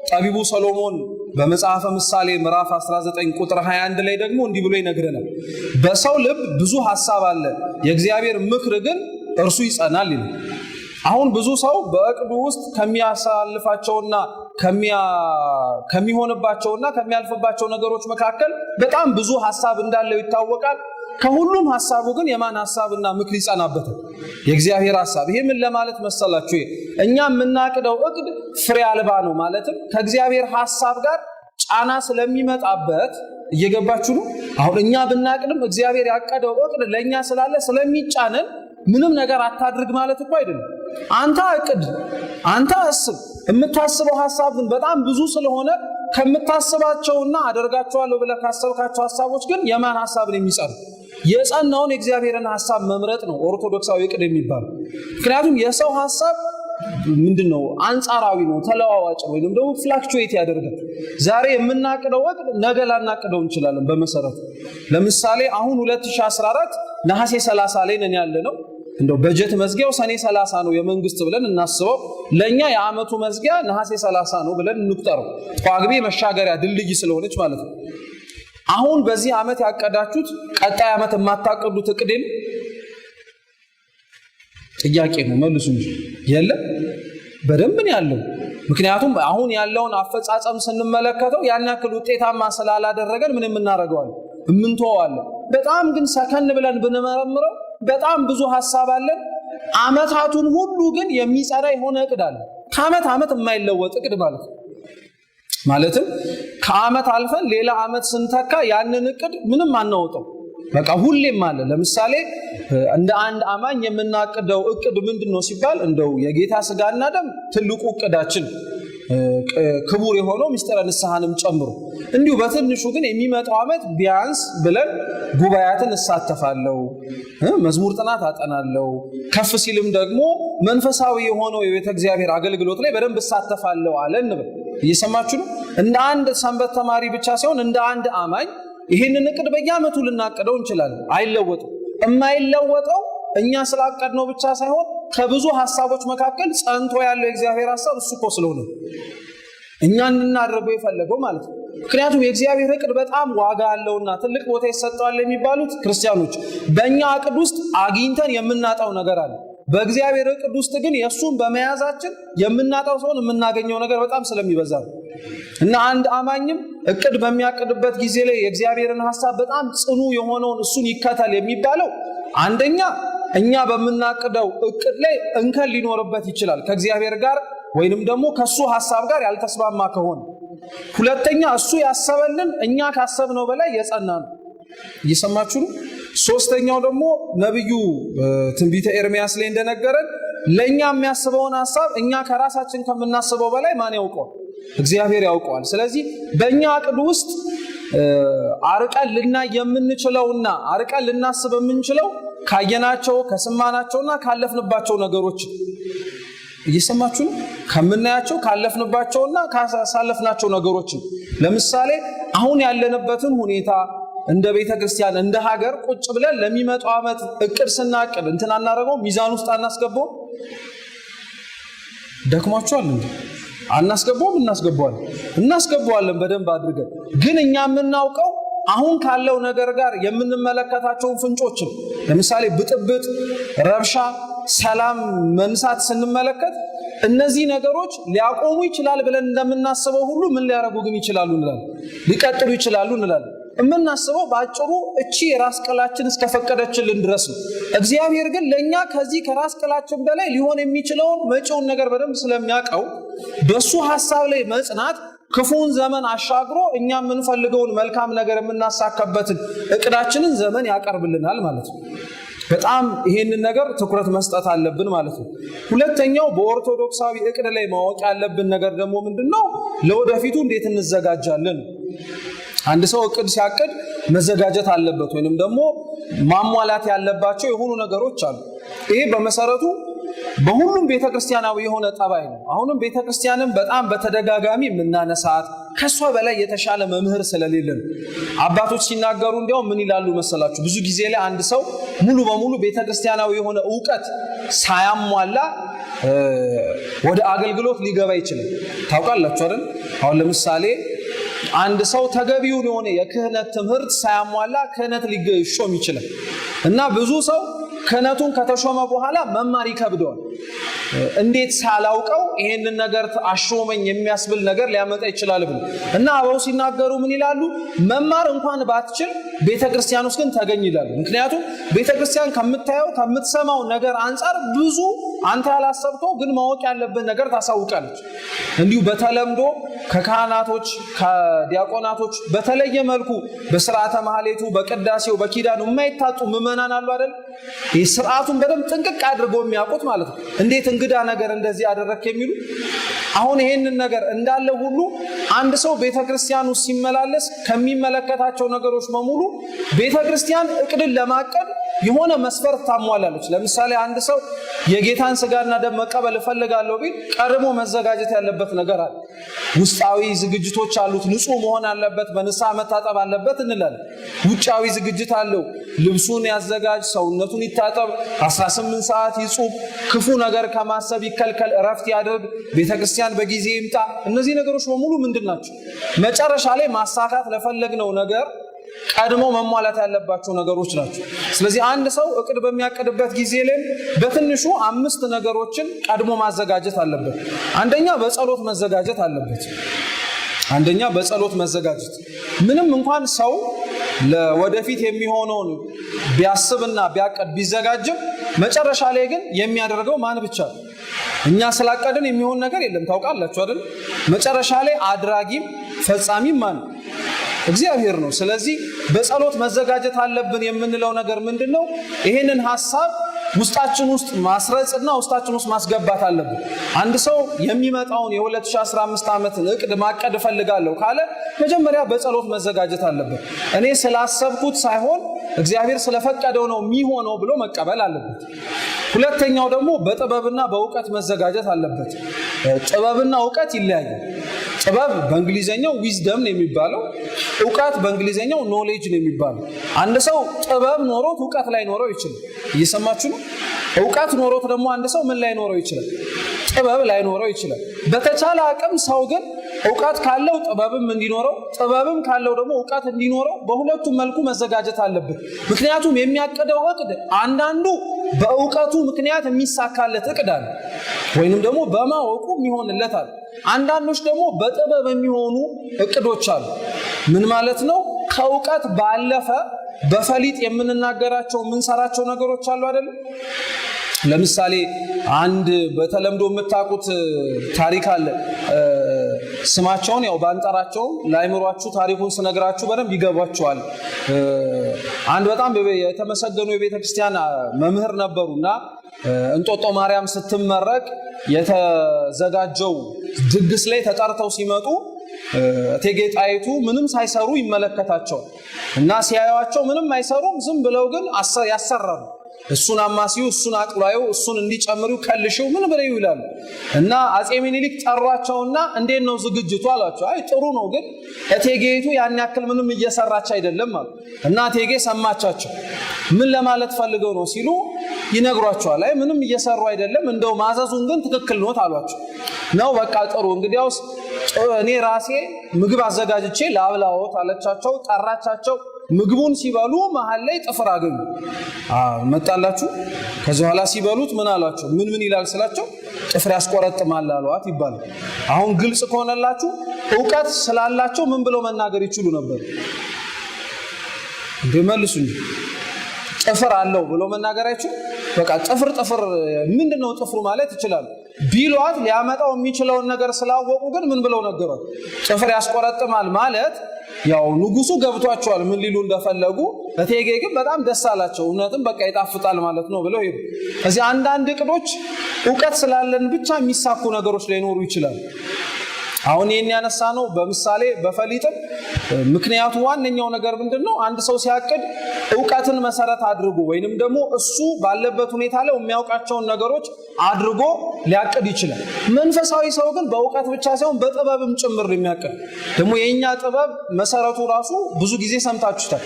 ጠቢቡ ሰሎሞን በመጽሐፈ ምሳሌ ምዕራፍ 19 ቁጥር 21 ላይ ደግሞ እንዲህ ብሎ ይነግረናል። በሰው ልብ ብዙ ሐሳብ አለ፣ የእግዚአብሔር ምክር ግን እርሱ ይጸናል ይላል። አሁን ብዙ ሰው በእቅዱ ውስጥ ከሚያሳልፋቸውና ከሚሆንባቸውና ከሚያልፍባቸው ነገሮች መካከል በጣም ብዙ ሐሳብ እንዳለው ይታወቃል። ከሁሉም ሐሳቡ ግን የማን ሐሳብና ምክር ይጸናበታል? የእግዚአብሔር ሐሳብ። ይሄ ምን ለማለት መሰላችሁ? እኛ የምናቅደው እቅድ ፍሬ አልባ ነው ማለትም ከእግዚአብሔር ሐሳብ ጋር ጫና ስለሚመጣበት። እየገባችሁ ነው? አሁን እኛ ብናቅድም እግዚአብሔር ያቀደው እቅድ ለኛ ስላለ ስለሚጫነን ምንም ነገር አታድርግ ማለት እኮ አይደለም። አንተ እቅድ፣ አንተ አስብ። የምታስበው ሐሳብ ግን በጣም ብዙ ስለሆነ ከምታስባቸውና አደርጋቸዋለሁ ብለህ ካሰብካቸው ሐሳቦች ግን የማን ሐሳብ ነው የሚጸናው? የጸናውን የእግዚአብሔርን ሐሳብ መምረጥ ነው ኦርቶዶክሳዊ እቅድ የሚባለው። ምክንያቱም የሰው ሐሳብ ምንድነው? አንጻራዊ ነው፣ ተለዋዋጭ ነው፣ ወይንም ደግሞ ፍላክቹዌት ያደርጋል። ዛሬ የምናቅደው እቅድ ነገ ላናቅደው እንችላለን። በመሰረቱ ለምሳሌ አሁን 2014 ነሐሴ 30 ላይ ነን ያለነው። እንደው በጀት መዝጊያው ሰኔ 30 ነው የመንግስት ብለን እናስበው። ለኛ የዓመቱ መዝጊያ ነሐሴ 30 ነው ብለን እንቁጠረው። ጳጉሜ መሻገሪያ ድልድይ ስለሆነች ማለት ነው። አሁን በዚህ ዓመት ያቀዳችሁት ቀጣይ ዓመት የማታቀዱት እቅድም ጥያቄ ነው፣ መልሱ እንጂ የለም። በደንብ ነው ያለው። ምክንያቱም አሁን ያለውን አፈጻጸም ስንመለከተው ያን ያክል ውጤታማ ስላላደረገን ምን እናደርገዋለን? እንተዋለን። በጣም ግን ሰከን ብለን ብንመረምረው በጣም ብዙ ሐሳብ አለን። ዓመታቱን ሁሉ ግን የሚጸራ የሆነ እቅድ አለ። ከዓመት ዓመት የማይለወጥ እቅድ ማለት ነው። ማለትም ከዓመት አልፈን ሌላ ዓመት ስንተካ ያንን እቅድ ምንም አናወጣው፣ በቃ ሁሌም አለ። ለምሳሌ እንደ አንድ አማኝ የምናቅደው እቅድ ምንድነው ሲባል እንደው የጌታ ስጋና ደም ትልቁ እቅዳችን። ክቡር የሆነው ምስጢረ ንስሐንም ጨምሮ እንዲሁ በትንሹ ግን የሚመጣው ዓመት ቢያንስ ብለን ጉባኤያትን እሳተፋለሁ፣ መዝሙር ጥናት አጠናለሁ፣ ከፍ ሲልም ደግሞ መንፈሳዊ የሆነው የቤተ እግዚአብሔር አገልግሎት ላይ በደንብ እሳተፋለሁ አለን። እየሰማችሁ ነው። እንደ አንድ ሰንበት ተማሪ ብቻ ሳይሆን እንደ አንድ አማኝ ይሄንን እቅድ በየዓመቱ ልናቀደው እንችላለን። አይለወጥም። የማይለወጠው እኛ ስላቀድነው ብቻ ሳይሆን ከብዙ ሐሳቦች መካከል ጸንቶ ያለው የእግዚአብሔር ሐሳብ እሱ እኮ ስለሆነ እኛ እንድናደርገው የፈለገው ማለት ነው። ምክንያቱም የእግዚአብሔር እቅድ በጣም ዋጋ ያለውና ትልቅ ቦታ ይሰጠዋል የሚባሉት ክርስቲያኖች በእኛ እቅድ ውስጥ አግኝተን የምናጣው ነገር አለ። በእግዚአብሔር እቅድ ውስጥ ግን የእሱን በመያዛችን የምናጣው ሰውን የምናገኘው ነገር በጣም ስለሚበዛ ነው። እና አንድ አማኝም እቅድ በሚያቅድበት ጊዜ ላይ የእግዚአብሔርን ሐሳብ በጣም ጽኑ የሆነውን እሱን ይከተል የሚባለው አንደኛ እኛ በምናቅደው እቅድ ላይ እንከን ሊኖርበት ይችላል ከእግዚአብሔር ጋር ወይንም ደግሞ ከሱ ሐሳብ ጋር ያልተስማማ ከሆነ። ሁለተኛ እሱ ያሰበልን እኛ ካሰብነው በላይ የጸና ነው። እየሰማችሁ ነው። ሶስተኛው ደግሞ ነብዩ ትንቢተ ኤርምያስ ላይ እንደነገረን ለኛ የሚያስበውን ሐሳብ እኛ ከራሳችን ከምናስበው በላይ ማን ያውቀዋል? እግዚአብሔር ያውቀዋል። ስለዚህ በእኛ እቅድ ውስጥ አርቀን ልናይ የምንችለውና አርቀን ልናስብ የምንችለው ካየናቸው ከሰማናቸውና ካለፍንባቸው ነገሮች እየሰማችሁ ነው። ከምናያቸው ካለፍንባቸውና ካሳለፍናቸው ነገሮች ለምሳሌ አሁን ያለንበትን ሁኔታ እንደ ቤተ ክርስቲያን እንደ ሀገር ቁጭ ብለን ለሚመጣው ዓመት እቅድ ስናቅድ እንትን አናረገው ሚዛን ውስጥ አናስገባው። ደክሟቸዋል እንዴ? አናስገባውም? እናስገባዋለን በደንብ አድርገን። ግን እኛ የምናውቀው አሁን ካለው ነገር ጋር የምንመለከታቸውን ፍንጮችን ለምሳሌ ብጥብጥ፣ ረብሻ፣ ሰላም መንሳት ስንመለከት እነዚህ ነገሮች ሊያቆሙ ይችላል ብለን እንደምናስበው ሁሉ ምን ሊያረጉ ግን ይችላሉ እንላለን፣ ሊቀጥሉ ይችላሉ እንላለን። የምናስበው በአጭሩ እቺ የራስ ቅላችን እስከፈቀደችልን ድረስ ነው። እግዚአብሔር ግን ለእኛ ከዚህ ከራስ ቅላችን በላይ ሊሆን የሚችለውን መጪውን ነገር በደንብ ስለሚያውቀው በሱ ሐሳብ ላይ መጽናት ክፉን ዘመን አሻግሮ እኛ የምንፈልገውን መልካም ነገር የምናሳካበትን እቅዳችንን ዘመን ያቀርብልናል ማለት ነው። በጣም ይሄንን ነገር ትኩረት መስጠት አለብን ማለት ነው። ሁለተኛው በኦርቶዶክሳዊ እቅድ ላይ ማወቅ ያለብን ነገር ደግሞ ምንድነው? ለወደፊቱ እንዴት እንዘጋጃለን? አንድ ሰው እቅድ ሲያቅድ መዘጋጀት አለበት ወይንም ደግሞ ማሟላት ያለባቸው የሆኑ ነገሮች አሉ። ይሄ በመሰረቱ በሁሉም ቤተክርስቲያናዊ የሆነ ጠባይ ነው። አሁንም ቤተክርስቲያንን በጣም በተደጋጋሚ የምናነሳት ከሷ በላይ የተሻለ መምህር ስለሌለ ነው። አባቶች ሲናገሩ እንዲያው ምን ይላሉ መሰላችሁ? ብዙ ጊዜ ላይ አንድ ሰው ሙሉ በሙሉ ቤተክርስቲያናዊ የሆነ ዕውቀት ሳያሟላ ወደ አገልግሎት ሊገባ ይችላል። ታውቃላችሁ አይደል? አሁን ለምሳሌ አንድ ሰው ተገቢውን የሆነ የክህነት ትምህርት ሳያሟላ ክህነት ሊሾም ይችላል እና ብዙ ሰው ክህነቱን ከተሾመ በኋላ መማር ይከብደዋል። እንዴት ሳላውቀው ይሄንን ነገር አሾመኝ የሚያስብል ነገር ሊያመጣ ይችላል ብሎ እና አበው ሲናገሩ ምን ይላሉ? መማር እንኳን ባትችል ቤተክርስቲያን ውስጥ ግን ተገኝ ይላሉ። ምክንያቱም ቤተክርስቲያን ከምታየው ከምትሰማው ነገር አንጻር ብዙ አንተ ያላሰብከው ግን ማወቅ ያለብን ነገር ታሳውቃለች። እንዲሁ በተለምዶ ከካህናቶች ከዲያቆናቶች በተለየ መልኩ በስርዓተ ማህሌቱ በቅዳሴው በኪዳኑ የማይታጡ ምዕመናን አሉ አይደል? ይህ ስርዓቱን በደንብ ጥንቅቅ አድርገው የሚያውቁት ማለት ነው። እንዴት እንግዳ ነገር እንደዚህ አደረክ የሚሉ አሁን ይሄንን ነገር እንዳለ ሁሉ አንድ ሰው ቤተክርስቲያኑ ሲመላለስ ከሚመለከታቸው ነገሮች በሙሉ ቤተክርስቲያን እቅድን ለማቀድ የሆነ መስፈርት ታሟላለች። ለምሳሌ አንድ ሰው የጌታን ስጋና ደም መቀበል እፈልጋለሁ ቢል ቀድሞ መዘጋጀት ያለበት ነገር አለ። ውስጣዊ ዝግጅቶች አሉት። ንጹህ መሆን አለበት፣ በንስሐ መታጠብ አለበት እንላለን። ውጫዊ ዝግጅት አለው። ልብሱን ያዘጋጅ፣ ሰውነቱን ይታጠብ፣ 18 ሰዓት ይጹም፣ ክፉ ነገር ከማሰብ ይከልከል፣ እረፍት ያድርግ፣ ቤተክርስቲያን በጊዜ ይምጣ። እነዚህ ነገሮች በሙሉ ምንድን ናቸው? መጨረሻ ላይ ማሳካት ለፈለግነው ነገር ቀድሞ መሟላት ያለባቸው ነገሮች ናቸው። ስለዚህ አንድ ሰው እቅድ በሚያቅድበት ጊዜ ላይ በትንሹ 5 ነገሮችን ቀድሞ ማዘጋጀት አለበት። አንደኛ በጸሎት መዘጋጀት አለበት። ምንም እንኳን ሰው ለወደፊት የሚሆነውን ቢያስብና ቢያቀድ ቢዘጋጅም መጨረሻ ላይ ግን የሚያደርገው ማን ብቻ ነው? እኛ ስላቀድን የሚሆን ነገር የለም። ታውቃላችሁ አይደል? መጨረሻ ላይ አድራጊም ፈጻሚም ማን? እግዚአብሔር ነው። ስለዚህ በጸሎት መዘጋጀት አለብን የምንለው ነገር ምንድነው? ይሄንን ሐሳብ ውስጣችን ውስጥ ማስረጽና ውስጣችን ውስጥ ማስገባት አለብን። አንድ ሰው የሚመጣውን የ2015 ዓመትን እቅድ ማቀድ ፈልጋለሁ ካለ መጀመሪያ በጸሎት መዘጋጀት አለበት። እኔ ስላሰብኩት ሳይሆን እግዚአብሔር ስለፈቀደው ነው የሚሆነው ብሎ መቀበል አለበት። ሁለተኛው ደግሞ በጥበብና በእውቀት መዘጋጀት አለበት። ጥበብና እውቀት ይለያያል። ጥበብ በእንግሊዘኛው ዊዝደም ነው የሚባለው፣ እውቀት በእንግሊዘኛው ኖሌጅ ነው የሚባለው። አንድ ሰው ጥበብ ኖሮት እውቀት ላይ ኖረው ይችላል። እየሰማችሁ ነው? እውቀት ኖሮት ደግሞ አንድ ሰው ምን ላይ ኖረው ይችላል? ጥበብ ላይ ኖረው ይችላል። በተቻለ አቅም ሰው ግን እውቀት ካለው ጥበብም እንዲኖረው፣ ጥበብም ካለው ደግሞ እውቀት እንዲኖረው በሁለቱም መልኩ መዘጋጀት አለበት። ምክንያቱም የሚያቅደው እቅድ አንዳንዱ በእውቀቱ ምክንያት የሚሳካለት እቅድ አለ፣ ወይንም ደግሞ በማወቁ የሚሆንለት አለ። አንዳንዶች ደግሞ በጥበብ የሚሆኑ እቅዶች አሉ። ምን ማለት ነው? ከእውቀት ባለፈ በፈሊጥ የምንናገራቸው የምንሰራቸው ነገሮች አሉ አይደል? ለምሳሌ አንድ በተለምዶ የምታውቁት ታሪክ አለ። ስማቸውን ያው ባንጠራቸው ለአይምሯችሁ ታሪኩን ስነግራችሁ በደንብ ይገባችኋል። አንድ በጣም የተመሰገኑ የቤተ ክርስቲያን መምህር ነበሩና እንጦጦ ማርያም ስትመረቅ የተዘጋጀው ድግስ ላይ ተጠርተው ሲመጡ እቴጌ ጣይቱ ምንም ሳይሰሩ ይመለከታቸው እና ሲያዩዋቸው ምንም አይሰሩም፣ ዝም ብለው ግን ያሰራሉ። እሱን አማሲው፣ እሱን አቅላዩ፣ እሱን እንዲጨምሩ ከልሽው ምን ብለው ይላሉ። እና አጼ ሚኒሊክ ጠሯቸውና እንዴት ነው ዝግጅቱ አላቸው። አይ ጥሩ ነው፣ ግን እቴጌይቱ ያን ያክል ምንም እየሰራች አይደለም አሉ። እና እቴጌ ሰማቻቸው። ምን ለማለት ፈልገው ነው ሲሉ ይነግሯቸዋል። አይ ምንም እየሰሩ አይደለም፣ እንደው ማዘዙን ግን ትክክል ነው አሏቸው። ነው በቃ ጥሩ፣ እንግዲያውስ እኔ ራሴ ምግብ አዘጋጅቼ ላብላዎት አለቻቸው። ጠራቻቸው። ምግቡን ሲበሉ መሃል ላይ ጥፍር አገኙ። መጣላችሁ። ከዚህ በኋላ ሲበሉት ምን አሏቸው? ምን ይላል ስላቸው ጥፍር ያስቆረጥማል አሏት ይባላል። አሁን ግልጽ ከሆነላችሁ እውቀት ስላላቸው ምን ብለው መናገር ይችሉ ነበር? እንደመልሱኝ ጥፍር አለው ብሎ መናገር አይችሉ። በቃ ጥፍር ምንድነው ጥፍሩ ማለት ይችላል ቢሏት ሊያመጣው የሚችለውን ነገር ስላወቁ ግን ምን ብለው ነገሯት? ጥፍር ያስቆረጥማል ማለት ያው ንጉሱ ገብቷቸዋል ምን ሊሉ እንደፈለጉ። እቴጌ ግን በጣም ደስ አላቸው። እውነትም በቃ ይጣፍጣል ማለት ነው ብለው ሄዱ። እዚህ አንዳንድ እቅዶች እውቀት ስላለን ብቻ የሚሳኩ ነገሮች ላይኖሩ ይችላል። አሁን ይሄን ያነሳ ነው በምሳሌ በፈሊጥም። ምክንያቱ ዋነኛው ነገር ምንድነው? አንድ ሰው ሲያቅድ እውቀትን መሰረት አድርጎ ወይንም ደግሞ እሱ ባለበት ሁኔታ ላይ የሚያውቃቸውን ነገሮች አድርጎ ሊያቅድ ይችላል። መንፈሳዊ ሰው ግን በእውቀት ብቻ ሳይሆን በጥበብም ጭምር የሚያቅድ ደግሞ የኛ ጥበብ መሰረቱ ራሱ ብዙ ጊዜ ሰምታችሁታል።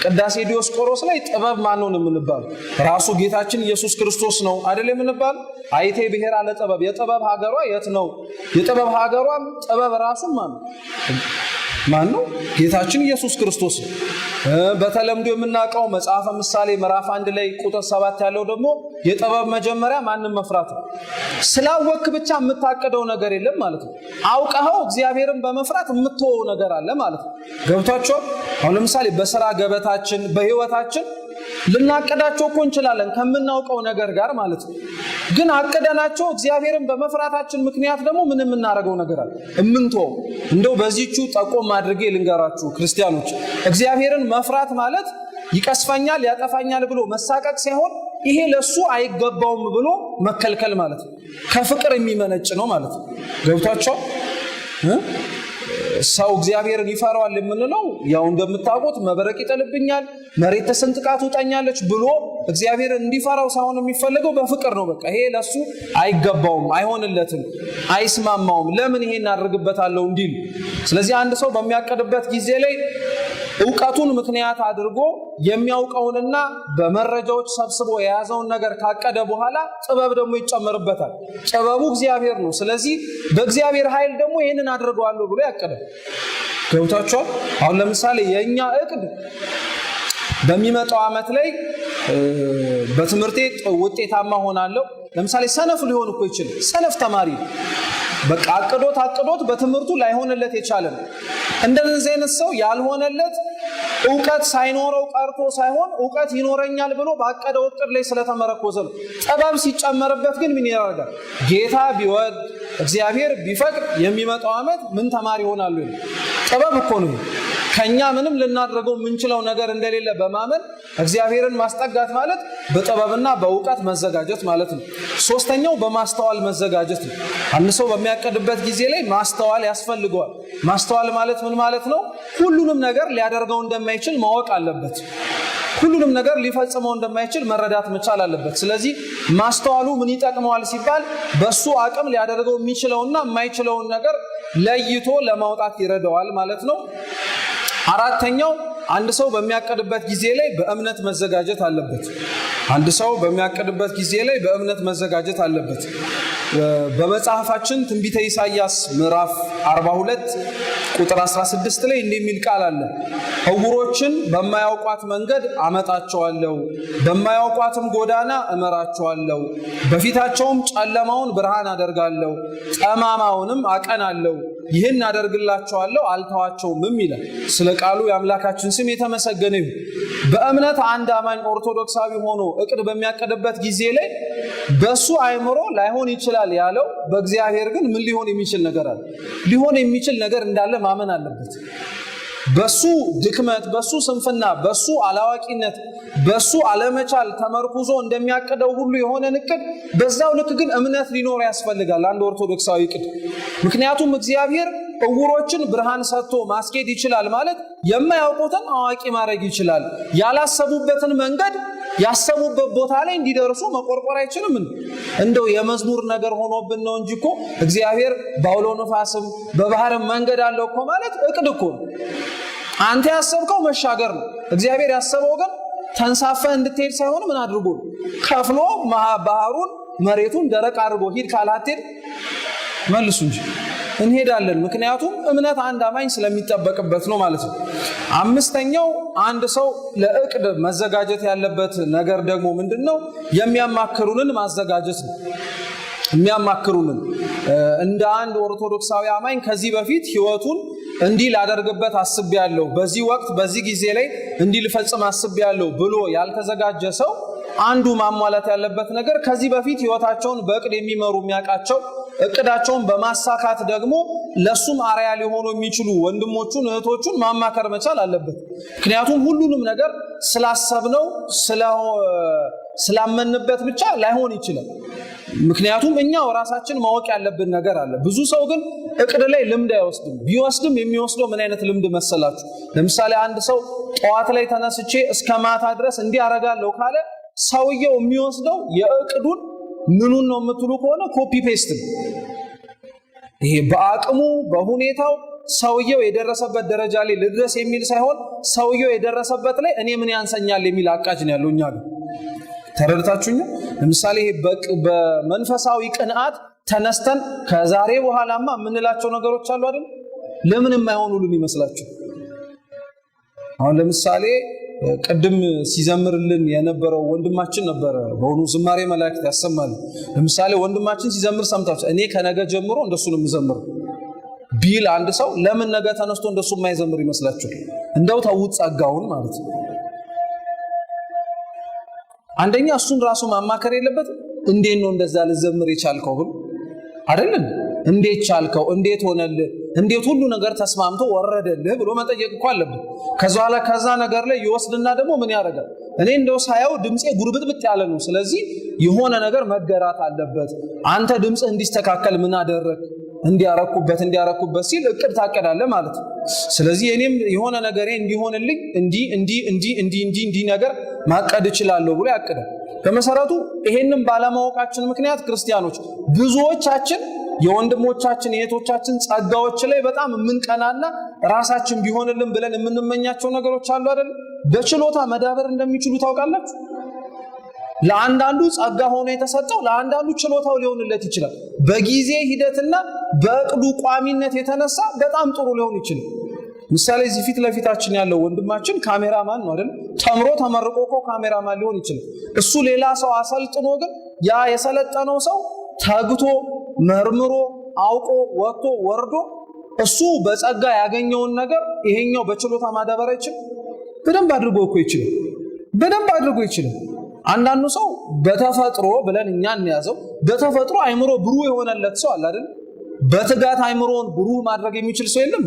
ቅዳሴ ዲዮስቆሮስ ላይ ጥበብ ማን ነው የምንባለው? ራሱ ጌታችን ኢየሱስ ክርስቶስ ነው አይደል የምንባለው? አይቴ ብሔራ ለጥበብ፣ የጥበብ ሀገሯ የት ነው? የጥበብ ሀገሯም ጥበብ ራሱ ማን ነው? ጌታችን ኢየሱስ ክርስቶስ ነው። በተለምዶ የምናውቀው መጽሐፈ ምሳሌ ምዕራፍ 1 ላይ ቁጥር 7 ያለው ደግሞ የጥበብ መጀመሪያ ማንም መፍራት ነው። ስላወክ ብቻ የምታቀደው ነገር የለም ማለት ነው። አውቀኸው እግዚአብሔርን በመፍራት የምትወው ነገር አለ ማለት ነው። ገብቷቸው? አሁን ለምሳሌ በስራ ገበታችን በህይወታችን ልናቀዳቸው እኮ እንችላለን ከምናውቀው ነገር ጋር ማለት ነው። ግን አቀደናቸው እግዚአብሔርን በመፍራታችን ምክንያት ደግሞ ምን የምናደርገው ነገር አለ እምንተው። እንደው በዚህቹ ጠቆም አድርጌ ልንገራችሁ ክርስቲያኖች፣ እግዚአብሔርን መፍራት ማለት ይቀስፈኛል ያጠፋኛል ብሎ መሳቀቅ ሳይሆን ይሄ ለሱ አይገባውም ብሎ መከልከል ማለት ነው። ከፍቅር የሚመነጭ ነው ማለት ነው። ገብቷቸው? ሰው እግዚአብሔርን ይፈራዋል የምንለው ያው እንደምታውቁት መብረቅ ይጥልብኛል፣ መሬት ተሰንጥቃ ትውጠኛለች ብሎ እግዚአብሔርን እንዲፈራው ሳይሆን የሚፈልገው በፍቅር ነው። በቃ ይሄ ለሱ አይገባውም፣ አይሆንለትም፣ አይስማማውም፣ ለምን ይሄን አድርግበታለሁ እንዲል። ስለዚህ አንድ ሰው በሚያቀድበት ጊዜ ላይ እውቀቱን ምክንያት አድርጎ የሚያውቀውንና በመረጃዎች ሰብስቦ የያዘውን ነገር ካቀደ በኋላ ጥበብ ደግሞ ይጨመርበታል። ጥበቡ እግዚአብሔር ነው። ስለዚህ በእግዚአብሔር ኃይል ደግሞ ይህንን አድርገዋለሁ ብሎ ያቀዳል። ገብታችኋል? አሁን ለምሳሌ የእኛ እቅድ በሚመጣው ዓመት ላይ በትምህርቴ ውጤታማ ሆናለሁ። ለምሳሌ ሰነፍ ሊሆን እኮ ይችላል። ሰነፍ ተማሪ በቃ አቅዶት በትምህርቱ ላይሆንለት የቻለ ነው። እንደዚህ አይነት ሰው ያልሆነለት እውቀት ሳይኖረው ቀርቶ ሳይሆን እውቀት ይኖረኛል ብሎ ባቀደው እቅድ ላይ ስለተመረኮዘ ነው። ጥበብ ሲጨመርበት ግን ምን ያደርጋል? ጌታ ቢወድ እግዚአብሔር ቢፈቅድ የሚመጣው ዓመት ምን ተማሪ ይሆናሉ? ጥበብ እኮ ነው። ከኛ ምንም ልናደርገው የምንችለው ነገር እንደሌለ በማመን እግዚአብሔርን ማስጠጋት ማለት በጥበብና በእውቀት መዘጋጀት ማለት ነው። ሶስተኛው በማስተዋል መዘጋጀት ነው። አንድ ሰው በሚያቀድበት ጊዜ ላይ ማስተዋል ያስፈልገዋል። ማስተዋል ማለት ምን ማለት ነው? ሁሉንም ነገር ሊያደርገው እንደማይችል ማወቅ አለበት። ሁሉንም ነገር ሊፈጽመው እንደማይችል መረዳት መቻል አለበት። ስለዚህ ማስተዋሉ ምን ይጠቅመዋል ሲባል በሱ አቅም ሊያደርገው የሚችለውና የማይችለውን ነገር ለይቶ ለማውጣት ይረዳዋል ማለት ነው። አራተኛው አንድ ሰው በሚያቀድበት ጊዜ ላይ በእምነት መዘጋጀት አለበት። አንድ ሰው በሚያቀድበት ጊዜ ላይ በእምነት መዘጋጀት አለበት። በመጽሐፋችን ትንቢተ ኢሳይያስ ምዕራፍ 42 ቁጥር 16 ላይ እንዲህ የሚል ቃል አለ። ዕውሮችን በማያውቋት መንገድ አመጣቸዋለሁ፣ በማያውቋትም ጎዳና እመራቸዋለሁ፣ በፊታቸውም ጨለማውን ብርሃን አደርጋለሁ፣ ጠማማውንም አቀናለሁ፣ ይህን አደርግላቸዋለሁ አልተዋቸውም ይላል። ስለ ቃሉ የአምላካችን ስም የተመሰገነ ይሁን። በእምነት አንድ አማኝ ኦርቶዶክሳዊ ሆኖ እቅድ በሚያቀድበት ጊዜ ላይ በሱ አእምሮ ላይሆን ይችላል ያለው፣ በእግዚአብሔር ግን ምን ሊሆን የሚችል ነገር አለ? ሊሆን የሚችል ነገር እንዳለ ማመን አለበት። በሱ ድክመት፣ በሱ ስንፍና፣ በሱ አላዋቂነት፣ በሱ አለመቻል ተመርኩዞ እንደሚያቀደው ሁሉ የሆነን እቅድ በዛው ልክ ግን እምነት ሊኖር ያስፈልጋል አንድ ኦርቶዶክሳዊ እቅድ። ምክንያቱም እግዚአብሔር ዕውሮችን ብርሃን ሰጥቶ ማስኬድ ይችላል ማለት የማያውቁትን አዋቂ ማድረግ ይችላል። ያላሰቡበትን መንገድ ያሰቡበት ቦታ ላይ እንዲደርሱ መቆርቆር አይችልም። እንደው የመዝሙር ነገር ሆኖብን ነው እንጂ እኮ እግዚአብሔር በአውሎ ነፋስም በባህርም መንገድ አለው እኮ ማለት እቅድ እኮ ነው። አንተ ያሰብከው መሻገር ነው። እግዚአብሔር ያሰበው ግን ተንሳፈህ እንድትሄድ ሳይሆን ምን አድርጎ ከፍሎ ባህሩን መሬቱን ደረቅ አድርጎ ሂድ ካላትሄድ መልሱ እንጂ እንሄዳለን። ምክንያቱም እምነት አንድ አማኝ ስለሚጠበቅበት ነው ማለት ነው። አምስተኛው አንድ ሰው ለእቅድ መዘጋጀት ያለበት ነገር ደግሞ ምንድነው? የሚያማክሩንን ማዘጋጀት ነው። የሚያማክሩንን እንደ አንድ ኦርቶዶክሳዊ አማኝ ከዚህ በፊት ህይወቱን እንዲህ ላደርግበት አስቤያለሁ፣ በዚህ ወቅት በዚህ ጊዜ ላይ እንዲህ ልፈጽም አስቤያለሁ ብሎ ያልተዘጋጀ ሰው አንዱ ማሟላት ያለበት ነገር ከዚህ በፊት ህይወታቸውን በእቅድ የሚመሩ የሚያውቃቸው እቅዳቸውን በማሳካት ደግሞ ለሱም አርአያ ሊሆኑ የሚችሉ ወንድሞቹን እህቶቹን ማማከር መቻል አለበት። ምክንያቱም ሁሉንም ነገር ስላሰብነው ስላመንበት ብቻ ላይሆን ይችላል። ምክንያቱም እኛው ራሳችን ማወቅ ያለብን ነገር አለ። ብዙ ሰው ግን እቅድ ላይ ልምድ አይወስድም። ቢወስድም የሚወስደው ምን አይነት ልምድ መሰላችሁ? ለምሳሌ አንድ ሰው ጠዋት ላይ ተነስቼ እስከ ማታ ድረስ እንዲህ አደርጋለሁ ካለ ሰውየው የሚወስደው የእቅዱን ምኑን ነው የምትሉ ከሆነ ኮፒ ፔስት ነው። ይሄ በአቅሙ በሁኔታው ሰውየው የደረሰበት ደረጃ ላይ ልድረስ የሚል ሳይሆን ሰውየው የደረሰበት ላይ እኔ ምን ያንሰኛል የሚል አቃጅ ነው ያለው እኛ ጋር። ተረድታችሁኝ? ለምሳሌ በመንፈሳዊ ቅንዓት ተነስተን ከዛሬ በኋላማ የምንላቸው ነገሮች አሉ አይደል? ለምን የማይሆኑልን ይመስላችሁ? አሁን ለምሳሌ ቅድም ሲዘምርልን የነበረው ወንድማችን ነበረ። በሆኑ ዝማሬ መላእክት ያሰማል። ለምሳሌ ወንድማችን ሲዘምር ሰምታችሁ እኔ ከነገ ጀምሮ እንደሱ ነው የምዘምረው ቢል አንድ ሰው ለምን ነገ ተነስቶ እንደሱ የማይዘምር ይመስላችሁ? እንደው ተውት ጸጋውን ማለት ነው። አንደኛ እሱን ራሱ ማማከር የለበት። እንዴት ነው እንደዛ ልዘምር የቻልከው ብሎ አይደለም። እንዴት ቻልከው? እንዴት ሆነልህ? እንዴት ሁሉ ነገር ተስማምቶ ወረደልህ ብሎ መጠየቅ እኮ አለብን። ከዛ ነገር ላይ ይወስድና ደግሞ ምን ያደርጋል? እኔ እንደው ሳያው ድምጼ ጉርብጥብጥ ያለ ነው፣ ስለዚህ የሆነ ነገር መገራት አለበት። አንተ ድምጽ እንዲስተካከል ምን አደረግ? እንዲያረኩበት ሲል እቅድ ታቀዳለህ ማለት ነው። ስለዚህ እኔም የሆነ ነገሬ እንዲሆንልኝ እንዲህ ነገር ማቀድ እችላለሁ ብሎ ያቀዳል። በመሰረቱ ይሄንን ባለማወቃችን ምክንያት ክርስቲያኖች ብዙዎቻችን የወንድሞቻችን የእህቶቻችን ጸጋዎች ላይ በጣም የምንቀናና ራሳችን ቢሆንልን ብለን የምንመኛቸው ነገሮች አሉ አይደል? በችሎታ መዳበር እንደሚችሉ ታውቃላችሁ። ለአንዳንዱ ጸጋ ሆኖ የተሰጠው ለአንዳንዱ ችሎታው ሊሆንለት ይችላል። በጊዜ ሂደትና በእቅዱ ቋሚነት የተነሳ በጣም ጥሩ ሊሆን ይችላል። ምሳሌ እዚህ ፊት ለፊታችን ያለው ወንድማችን ካሜራማን ነው አይደል? ተምሮ ተመርቆ እኮ ካሜራማን ሊሆን ይችላል። እሱ ሌላ ሰው አሰልጥኖ ግን ያ የሰለጠነው ሰው ተግቶ መርምሮ አውቆ ወጥቶ ወርዶ እሱ በጸጋ ያገኘውን ነገር ይሄኛው በችሎታ ማዳበር አይችልም። በደንብ አድርጎ እኮ ይችላል። በደንብ አድርጎ ይችላል። አንዳንዱ ሰው በተፈጥሮ ብለን እኛ እንያዘው በተፈጥሮ አይምሮ ብሩህ የሆነለት ሰው አለ አይደል? በትጋት አይምሮን ብሩህ ማድረግ የሚችል ሰው የለም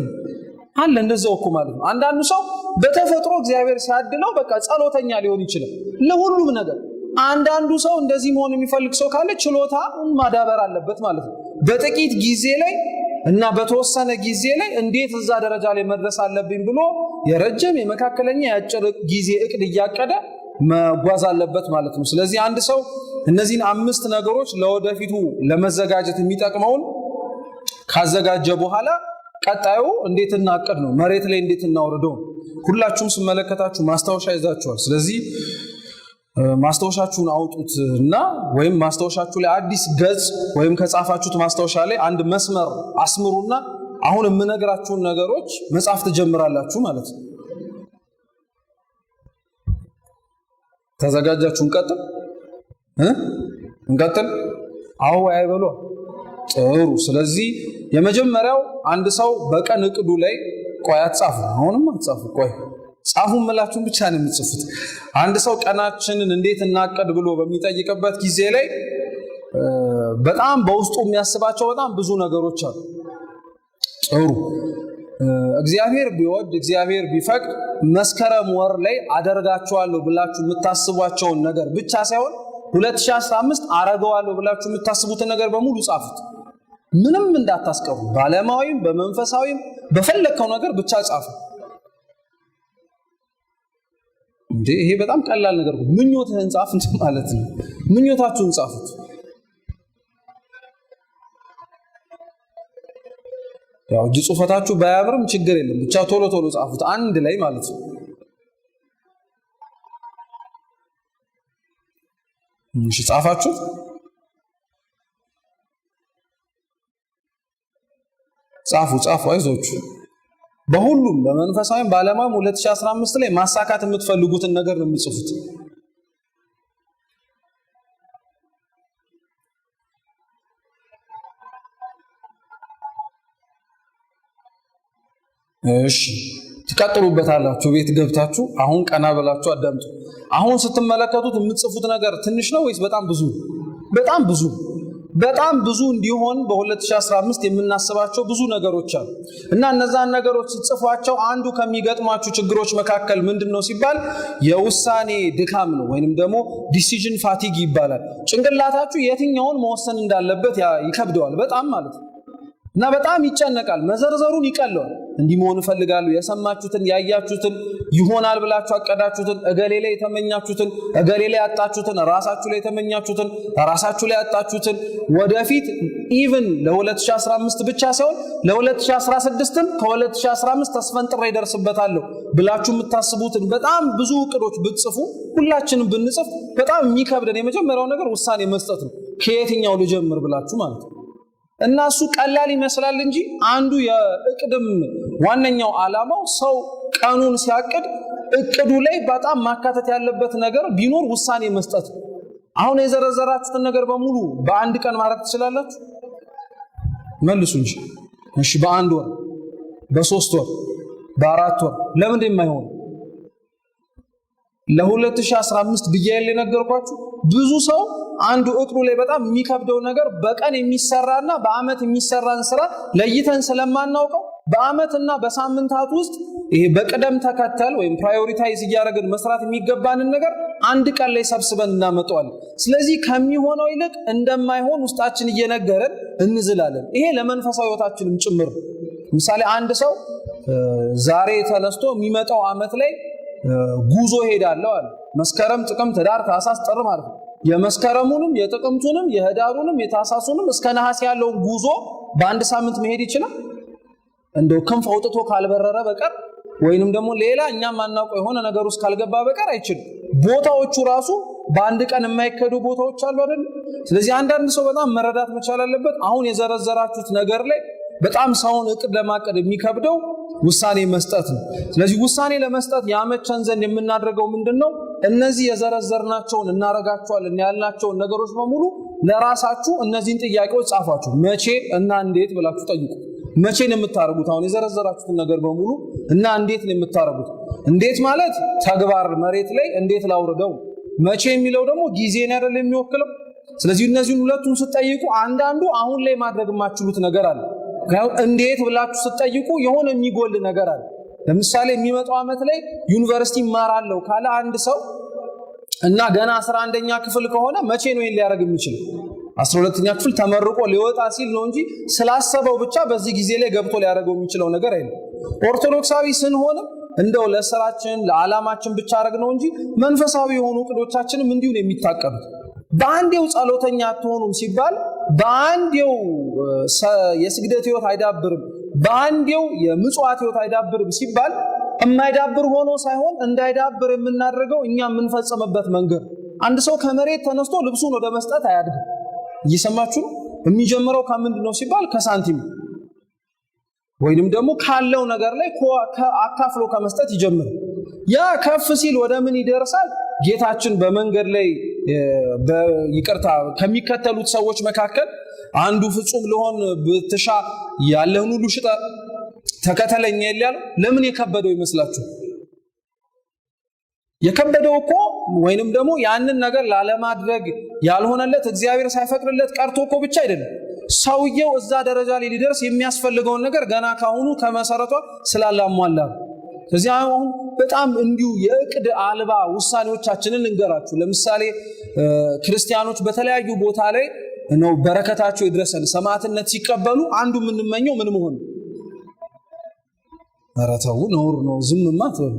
አለ። እንደዛው እኮ ማለት ነው። አንዳንዱ ሰው በተፈጥሮ እግዚአብሔር ሲያድለው በቃ ጸሎተኛ ሊሆን ይችላል ለሁሉም ነገር። አንዳንዱ ሰው እንደዚህ መሆን የሚፈልግ ሰው ካለ ችሎታ ማዳበር አለበት ማለት ነው። በጥቂት ጊዜ ላይ እና በተወሰነ ጊዜ ላይ እንዴት እዛ ደረጃ ላይ መድረስ አለብኝ ብሎ የረጅም የመካከለኛ የአጭር ጊዜ እቅድ እያቀደ መጓዝ አለበት ማለት ነው። ስለዚህ አንድ ሰው እነዚህን 5 ነገሮች ለወደፊቱ ለመዘጋጀት የሚጠቅመውን ካዘጋጀ በኋላ ቀጣዩ እንዴት እናቀድ ነው፣ መሬት ላይ እንዴት እናወርደው። ሁላችሁም ስመለከታችሁ ማስታወሻ ይዛችኋል። ስለዚህ ማስታወሻችሁን አውጡት እና ወይም ማስታወሻችሁ ላይ አዲስ ገጽ ወይም ከጻፋችሁት ማስታወሻ ላይ አንድ መስመር አስምሩና አሁን የምነግራችሁን ነገሮች መጻፍ ትጀምራላችሁ ማለት ነው። ተዘጋጃችሁ? እንቀጥል? አዎ አይበሉ? ጥሩ። ስለዚህ የመጀመሪያው አንድ ሰው በቀን እቅዱ ላይ ቆይ አትጻፉ፣ አሁንም አትጻፉ፣ ቆይ ጻፉ ምላችሁን ብቻ ነው የምትጽፉት። አንድ ሰው ቀናችንን እንዴት እናቀድ ብሎ በሚጠይቅበት ጊዜ ላይ በጣም በውስጡ የሚያስባቸው በጣም ብዙ ነገሮች አሉ። ጥሩ። እግዚአብሔር ቢወድ እግዚአብሔር ቢፈቅድ መስከረም ወር ላይ አደርጋቸዋለሁ ብላችሁ የምታስቧቸውን ነገር ብቻ ሳይሆን 2015 አረገዋለሁ ብላችሁ የምታስቡትን ነገር በሙሉ ጻፉት። ምንም እንዳታስቀሩ። በዓለማዊም በመንፈሳዊም በፈለከው ነገር ብቻ ጻፉ። እንዴ ይሄ በጣም ቀላል ነገር ነው። ምኞትህን ጻፍ ማለት ነው። ምኞታችሁን ጻፉት። ያው እጅ ጽሁፈታችሁ ባያምርም ችግር የለም፣ ብቻ ቶሎ ቶሎ ጻፉት አንድ ላይ ማለት ነው። እሺ ጻፋችሁ? ጻፉ አይዟችሁ። በሁሉም በመንፈሳዊም በዓለማዊም 2015 ላይ ማሳካት የምትፈልጉትን ነገር ነው የምትጽፉት። እሺ ትቀጥሉበታላችሁ። ቤት ገብታችሁ አሁን ቀና ብላችሁ አዳምጡ። አሁን ስትመለከቱት የምትጽፉት ነገር ትንሽ ነው ወይስ በጣም ብዙ? በጣም ብዙ እንዲሆን በ2015 የምናስባቸው ብዙ ነገሮች አሉ እና እነዛን ነገሮች ጽፏቸው አንዱ ከሚገጥማችሁ ችግሮች መካከል ምንድነው ሲባል የውሳኔ ድካም ነው፣ ወይንም ደግሞ ዲሲዥን ፋቲግ ይባላል። ጭንቅላታችሁ የትኛውን መወሰን እንዳለበት ይከብደዋል በጣም ማለት ነው እና በጣም ይጨነቃል። መዘርዘሩን ይቀለዋል። እንዲህ መሆን እፈልጋለሁ፣ የሰማችሁትን ያያችሁትን ይሆናል ብላችሁ አቀዳችሁትን፣ እገሌ ላይ የተመኛችሁትን፣ እገሌ ላይ ያጣችሁትን፣ ራሳችሁ ላይ የተመኛችሁትን፣ ራሳችሁ ላይ ያጣችሁትን፣ ወደፊት ኢቭን ለ2015 ብቻ ሳይሆን ለ2016ም ከ2015 ተስፈንጥሬ ይደርስበታለሁ ብላችሁ የምታስቡትን በጣም ብዙ እቅዶች ብትጽፉ፣ ሁላችንም ብንጽፍ በጣም የሚከብደን የመጀመሪያው ነገር ውሳኔ መስጠት ነው። ከየትኛው ልጀምር ብላችሁ ማለት ነው። እና እሱ ቀላል ይመስላል እንጂ አንዱ የእቅድም ዋነኛው ዓላማው ሰው ቀኑን ሲያቅድ እቅዱ ላይ በጣም ማካተት ያለበት ነገር ቢኖር ውሳኔ መስጠት ነው። አሁን የዘረዘራችሁትን ነገር በሙሉ በአንድ ቀን ማድረግ ትችላላችሁ? መልሱ እንጂ። እሺ በአንድ ወር፣ በ3 ወር፣ በ4 ወር ለምን የማይሆን? ለ2015 ብያለሁ የነገርኳችሁ። ብዙ ሰው አንዱ እቅዱ ላይ በጣም የሚከብደው ነገር በቀን የሚሰራና በአመት የሚሰራን ስራ ለይተን ስለማናውቀው በአመትና በሳምንታት ውስጥ ይሄ በቅደም ተከተል ወይም ፕራዮሪታይዝ እያደረግን መስራት የሚገባንን ነገር አንድ ቀን ላይ ሰብስበን እናመጣዋለን። ስለዚህ ከሚሆነው ይልቅ እንደማይሆን ውስጣችን እየነገረን እንዝላለን። ይሄ ለመንፈሳዊ ህይወታችንም ጭምር። ምሳሌ አንድ ሰው ዛሬ ተነስቶ የሚመጣው አመት ላይ ጉዞ ሄዳለሁ አለ። መስከረም፣ ጥቅምት፣ ህዳር፣ ታህሳስ፣ ጥር ማለት ነው። የመስከረሙንም የጥቅምቱንም የህዳሩንም የታህሳሱንም እስከ ነሐሴ ያለውን ጉዞ በአንድ ሳምንት መሄድ ይችላል? እንደው ክንፍ አውጥቶ ካልበረረ በቀር ወይንም ደግሞ ሌላ እኛም ማናውቀው የሆነ ነገር ውስጥ ካልገባ በቀር አይችልም። ቦታዎቹ ራሱ በአንድ ቀን የማይከዱ ቦታዎች አሉ አይደል? ስለዚህ አንዳንድ ሰው በጣም መረዳት መቻል አለበት። አሁን የዘረዘራችሁት ነገር ላይ በጣም ሰውን እቅድ ለማቀድ የሚከብደው ውሳኔ መስጠት ነው። ስለዚህ ውሳኔ ለመስጠት ያመቸን ዘንድ የምናደርገው ምንድነው? እነዚህ የዘረዘርናቸውን እናረጋቸዋለን ያልናቸውን ነገሮች በሙሉ ለራሳችሁ እነዚህን ጥያቄዎች ጻፏቸው። መቼ እና እንዴት ብላችሁ ጠይቁ። መቼ ነው የምታረጉት? አሁን የዘረዘራችሁትን ነገር በሙሉ እና እንዴት ነው የምታረጉት? እንዴት ማለት ተግባር መሬት ላይ እንዴት ላውርደው። መቼ የሚለው ደግሞ ጊዜን አይደል የሚወክለው። ስለዚህ እነዚህን ሁለቱን ስትጠይቁ አንዳንዱ አሁን ላይ ማድረግ የማትችሉት ነገር አለ። እንዴት ብላችሁ ስትጠይቁ የሆነ የሚጎል ነገር አለ። ለምሳሌ የሚመጣው አመት ላይ ዩኒቨርሲቲ እማራለሁ ካለ አንድ ሰው እና ገና 11ኛ ክፍል ከሆነ መቼ ነው ሊያረግ የሚችለው? 12ኛ ክፍል ተመርቆ ሊወጣ ሲል ነው እንጂ ስላሰበው ብቻ በዚህ ጊዜ ላይ ገብቶ ሊያረገው የሚችለው ነገር አይደለም። ኦርቶዶክሳዊ ስንሆን እንደው ለስራችን ለዓላማችን ብቻ አረግ ነው እንጂ መንፈሳዊ የሆኑ ቅዶቻችንም እንዲሁ ነው የሚታቀዱት። በአንዴው ጸሎተኛ አትሆኑም ሲባል በአንዴው የስግደት ህይወት አይዳብርም፣ በአንዴው የምጽዋት ህይወት አይዳብርም ሲባል የማይዳብር ሆኖ ሳይሆን እንዳይዳብር የምናደርገው እኛ የምንፈጽምበት መንገድ። አንድ ሰው ከመሬት ተነስቶ ልብሱን ወደ መስጠት አያድግም። እየሰማችሁ የሚጀምረው ከምንድን ነው ሲባል ከሳንቲም ወይንም ደግሞ ካለው ነገር ላይ አካፍሎ ከመስጠት ይጀምራል። ያ ከፍ ሲል ወደ ምን ይደርሳል? ጌታችን በመንገድ ላይ ይቅርታ ከሚከተሉት ሰዎች መካከል አንዱ ፍጹም ልሆን ብትሻ ያለህን ሁሉ ሽጠ ተከተለኝ ይላል። ለምን የከበደው ይመስላችሁ? የከበደው እኮ ወይንም ደግሞ ያንን ነገር ላለማድረግ ያልሆነለት እግዚአብሔር ሳይፈቅድለት ቀርቶ እኮ ብቻ አይደለም። ሰውየው እዛ ደረጃ ላይ ሊደርስ የሚያስፈልገውን ነገር ገና ካሁኑ ከመሰረቷ ስላላሟላ። ስለዚህ አሁን በጣም እንዲሁ የእቅድ አልባ ውሳኔዎቻችንን እንገራችሁ። ለምሳሌ ክርስቲያኖች በተለያዩ ቦታ ላይ ነው በረከታቸው ይድረሰን ሰማዕትነት ሲቀበሉ አንዱ የምንመኘው ምን መሆን? ኧረ ተው ነውር ነው፣ ዝምማ ተው።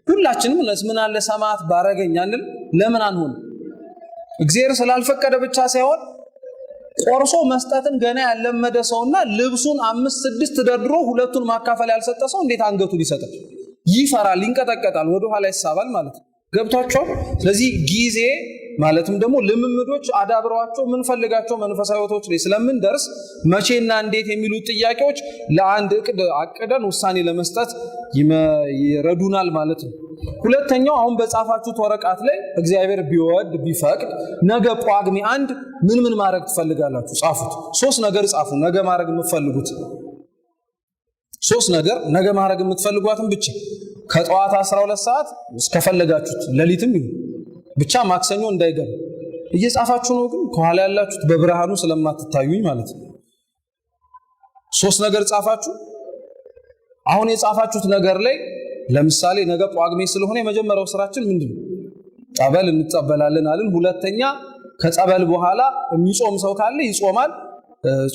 ሁላችንም ምን አለ ሰማዕት ባረገኝ አንል ለምን አንሆን? እግዚአብሔር ስላልፈቀደ ብቻ ሳይሆን ቆርሶ መስጠትን ገና ያለመደ ሰውና ልብሱን 5-6 ደርድሮ ሁለቱን ማካፈል ያልሰጠ ሰው እንዴት አንገቱን ይሰጣል? ይፈራል፣ ይንቀጠቀጣል፣ ወደ ኋላ ይሳባል ማለት ነው። ገብቷቸው? ስለዚህ ጊዜ ማለትም ደግሞ ልምምዶች አዳብረዋቸው የምንፈልጋቸው መንፈሳዊ ህይወቶች ላይ ስለምንደርስ መቼና እንዴት የሚሉት ጥያቄዎች ለአንድ እቅድ አቅደን ውሳኔ ለመስጠት ይረዱናል ማለት ነው። ሁለተኛው አሁን በጻፋችሁት ወረቀት ላይ እግዚአብሔር ቢወድ ቢፈቅድ ነገ ጳጉሜ 1 ምን ማድረግ ትፈልጋላችሁ? ጻፉት። 3 ነገር ጻፉ። ነገ ማድረግ የምትፈልጉት 3 ነገር ነገ ማድረግ የምትፈልጓትን ብቻ ከጠዋት 12 ሰዓት እስከፈለጋችሁት ሌሊትም ይሁን ብቻ ማክሰኞ እንዳይገባ እየጻፋችሁ ነው። ግን ከኋላ ያላችሁት በብርሃኑ ስለማትታዩኝ ማለት ነው። 3 ነገር ጻፋችሁ። አሁን የጻፋችሁት ነገር ላይ ለምሳሌ ነገ ጳጉሜ ስለሆነ የመጀመሪያው ስራችን ምንድነው? ጸበል እንጸበላለን አልን። ሁለተኛ ከጸበል በኋላ የሚጾም ሰው ካለ ይጾማል።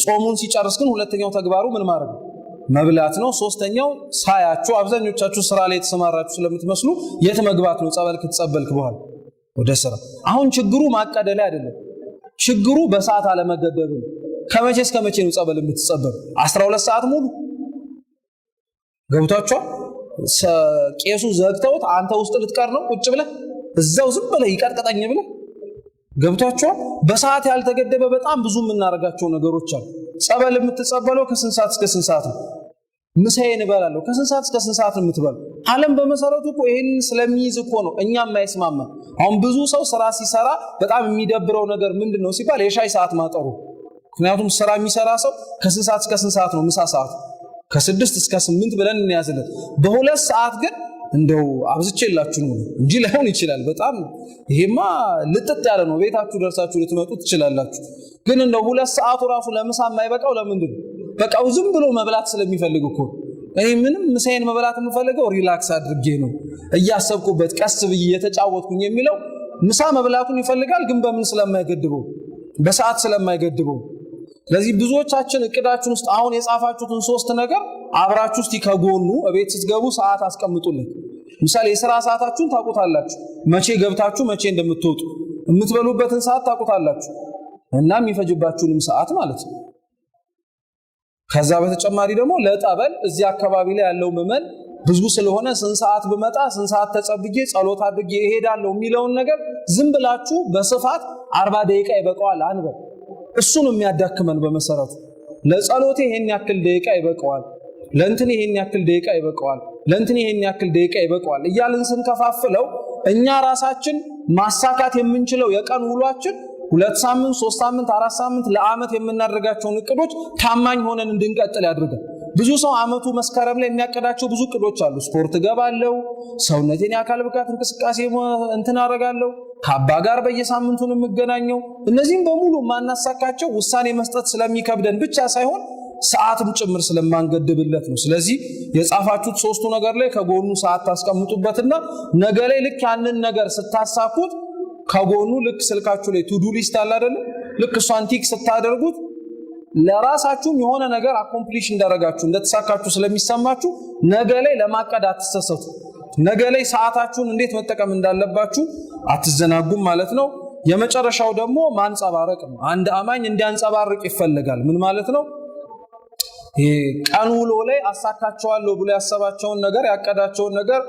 ጾሙን ሲጨርስ ግን ሁለተኛው ተግባሩ ምን ማድረግ ነው? መብላት ነው። ሶስተኛው ሳያችሁ አብዛኞቻችሁ ስራ ላይ የተሰማራችሁ ስለምትመስሉ የት መግባት ነው? ጸበል ከተጸበልክ በኋላ ወደ ስራ። አሁን ችግሩ ማቀደ ላይ አይደለም፣ ችግሩ በሰዓት አለመገደብ ነው። ከመቼ እስከ መቼ ነው ጸበል የምትጸበል? 12 ሰዓት ሙሉ ገብቷችሁ ቄሱ ዘግተውት አንተ ውስጥ ልትቀር ነው ቁጭ ብለህ እዛው ዝም ብለህ ይቀጥቀጠኝ ብለህ ገብቷችሁ። በሰዓት ያልተገደበ በጣም ብዙ የምናደርጋቸው ነገሮች አሉ። ጸበል የምትጸበለው ከስንት ሰዓት እስከ ስንት ሰዓት ነው? ምሳዬን እበላለሁ ከስንት ሰዓት እስከ ስንት ሰዓት ነው የምትበለው? ዓለም በመሰረቱ እኮ ይሄንን ስለሚይዝ እኮ ነው እኛም የማይስማማ። አሁን ብዙ ሰው ስራ ሲሰራ በጣም የሚደብረው ነገር ምንድነው ሲባል የሻይ ሰዓት ማጠሩ። ምክንያቱም ስራ የሚሰራ ሰው ከስንት ሰዓት እስከ ስንት ሰዓት ነው ምሳ ሰዓት? ከ6 እስከ 8 ብለን እንያዝለት። በ2 ሰዓት ግን እንደው አብዝቼላችሁ ነው እንጂ ላይሆን ይችላል። በጣም ይሄማ ልጥጥ ያለ ነው። ቤታችሁ ደርሳችሁ ልትመጡ ትችላላችሁ። ግን እንደው 2 ሰዓቱ ራሱ ለምሳ የማይበቃው ለምንድን ነው? በቃው ዝም ብሎ መብላት ስለሚፈልግ እኮ። እኔ ምንም ምሳዬን መብላት የምፈልገው ሪላክስ አድርጌ ነው እያሰብኩበት ቀስ ብዬ የተጫወትኩኝ የሚለው ምሳ መብላቱን ይፈልጋል። ግን በምን ስለማይገድበው? በሰዓት ስለማይገድበው። ስለዚህ ብዙዎቻችን እቅዳችን ውስጥ አሁን የጻፋችሁትን 3 ነገር አብራችሁ እስቲ ከጎኑ እቤት ስትገቡ ሰዓት አስቀምጡልን። ምሳሌ የሥራ ሰዓታችሁን ታውቁታላችሁ፣ መቼ ገብታችሁ መቼ እንደምትወጡ፣ የምትበሉበትን ሰዓት ታውቁታላችሁ እና የሚፈጅባችሁንም ሰዓት ማለት ነው። ከዛ በተጨማሪ ደግሞ ለጠበል እዚህ አካባቢ ላይ ያለው ምዕመን ብዙ ስለሆነ ስንት ሰዓት ብመጣ ስንት ሰዓት ተጸብዬ ጸሎት አድርጌ እሄዳለሁ የሚለውን ነገር ዝም ብላችሁ በስፋት 40 ደቂቃ ይበቃዋል አንበል። እሱን የሚያዳክመን በመሰረቱ ለጸሎቴ ይሄን ያክል ደቂቃ ይበቃዋል፣ ለእንትን ይሄን ያክል ደቂቃ ይበቃዋል፣ ለእንትን ይሄን ያክል ደቂቃ ይበቃዋል እያልን ስንከፋፍለው እኛ ራሳችን ማሳካት የምንችለው የቀን ውሏችን 2 ሳምንት 3 ሳምንት 4 ሳምንት ለዓመት የምናደርጋቸውን እቅዶች ታማኝ ሆነን እንድንቀጥል ያድርጋል። ብዙ ሰው ዓመቱ መስከረም ላይ የሚያቀዳቸው ብዙ እቅዶች አሉ። ስፖርት ገባለሁ፣ ሰውነቴን የአካል ብቃት እንቅስቃሴ እንትን አደርጋለሁ፣ ከአባ ጋር በየሳምንቱ ነው የምገናኘው። እነዚህም በሙሉ ማናሳካቸው ውሳኔ መስጠት ስለሚከብደን ብቻ ሳይሆን ሰዓትም ጭምር ስለማንገድብለት ነው። ስለዚህ የጻፋችሁት 3ቱ ነገር ላይ ከጎኑ ሰዓት ታስቀምጡበትና ነገ ላይ ልክ ያንን ነገር ስታሳኩት ከጎኑ ልክ ስልካችሁ ላይ ቱዱ ሊስት አለ አይደል? ልክ እሷን ቲክ ስታደርጉት ለራሳችሁም የሆነ ነገር አኮምፕሊሽ እንዳደረጋችሁ እንደተሳካችሁ ስለሚሰማችሁ ነገ ላይ ለማቀድ አትሰሰቱ። ነገ ላይ ሰዓታችሁን እንዴት መጠቀም እንዳለባችሁ አትዘናጉም ማለት ነው። የመጨረሻው ደግሞ ማንጸባረቅ ነው። አንድ አማኝ እንዲያንጸባርቅ ይፈልጋል። ምን ማለት ነው? ቀን ውሎ ላይ አሳካቸዋለሁ ብሎ ያሰባቸውን ነገር ያቀዳቸውን ነገር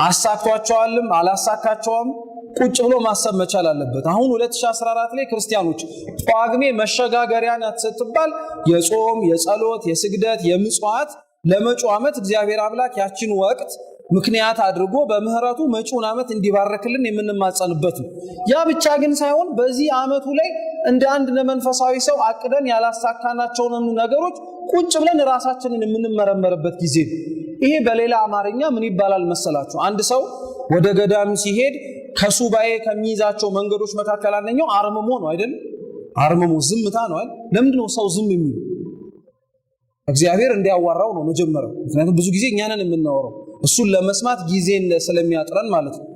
አሳክቷቸዋልም አላሳካቸውም ቁጭ ብሎ ማሰብ መቻል አለበት። አሁን 2014 ላይ ክርስቲያኖች ጳጉሜ መሸጋገሪያ ናት ስትባል የጾም፣ የጸሎት፣ የስግደት፣ የምጽዋት ለመጪው ዓመት እግዚአብሔር አምላክ ያችን ወቅት ምክንያት አድርጎ በምህረቱ መጪውን ዓመት እንዲባርክልን የምንማጸንበት ነው። ያ ብቻ ግን ሳይሆን በዚህ ዓመቱ ላይ እንደ አንድ መንፈሳዊ ሰው አቅደን ያላሳካናቸውን ነገሮች ቁጭ ብለን ራሳችንን የምንመረመርበት ጊዜ ነው። ይሄ በሌላ አማርኛ ምን ይባላል መሰላችሁ? አንድ ሰው ወደ ገዳም ሲሄድ ከሱባኤ ከሚይዛቸው መንገዶች መካከል አንደኛው አርምሞ ነው አይደል? አርምሞ ዝምታ ነው አይደል? ለምንድነው ሰው ዝም የሚለው? እግዚአብሔር እንዲያዋራው ነው መጀመሪያው። ምክንያቱም ብዙ ጊዜ እኛ ነን የምናወራው እሱን ለመስማት ጊዜ ስለሚያጥረን ማለት ነው።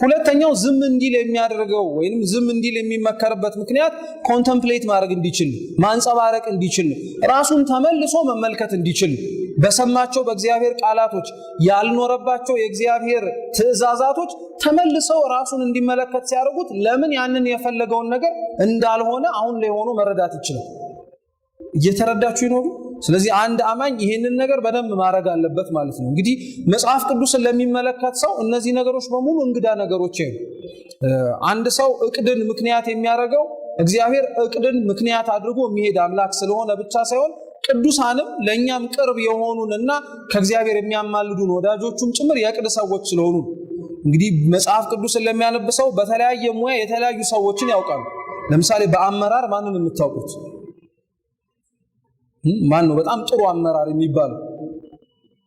ሁለተኛው ዝም እንዲል የሚያደርገው ወይንም ዝም እንዲል የሚመከርበት ምክንያት ኮንተምፕሌት ማድረግ እንዲችል፣ ማንጸባረቅ እንዲችል፣ ራሱን ተመልሶ መመልከት እንዲችል፣ በሰማቸው በእግዚአብሔር ቃላቶች ያልኖረባቸው የእግዚአብሔር ትእዛዛቶች ተመልሰው ራሱን እንዲመለከት ሲያደርጉት ለምን ያንን የፈለገውን ነገር እንዳልሆነ አሁን ላይ ሆኖ መረዳት ይችላል። እየተረዳችሁ ይኖሩ። ስለዚህ አንድ አማኝ ይሄንን ነገር በደንብ ማድረግ አለበት ማለት ነው። እንግዲህ መጽሐፍ ቅዱስን ለሚመለከት ሰው እነዚህ ነገሮች በሙሉ እንግዳ ነገሮች አይደሉም። አንድ ሰው እቅድን ምክንያት የሚያደርገው እግዚአብሔር እቅድን ምክንያት አድርጎ የሚሄድ አምላክ ስለሆነ ብቻ ሳይሆን ቅዱሳንም ለእኛም ቅርብ የሆኑንና ከእግዚአብሔር የሚያማልዱን ወዳጆቹም ጭምር የእቅድ ሰዎች ስለሆኑ እንግዲህ መጽሐፍ ቅዱስን ለሚያነብ ሰው በተለያየ ሙያ የተለያዩ ሰዎችን ያውቃሉ። ለምሳሌ በአመራር ማንን የምታውቁት? ማን ነው በጣም ጥሩ አመራር የሚባለው?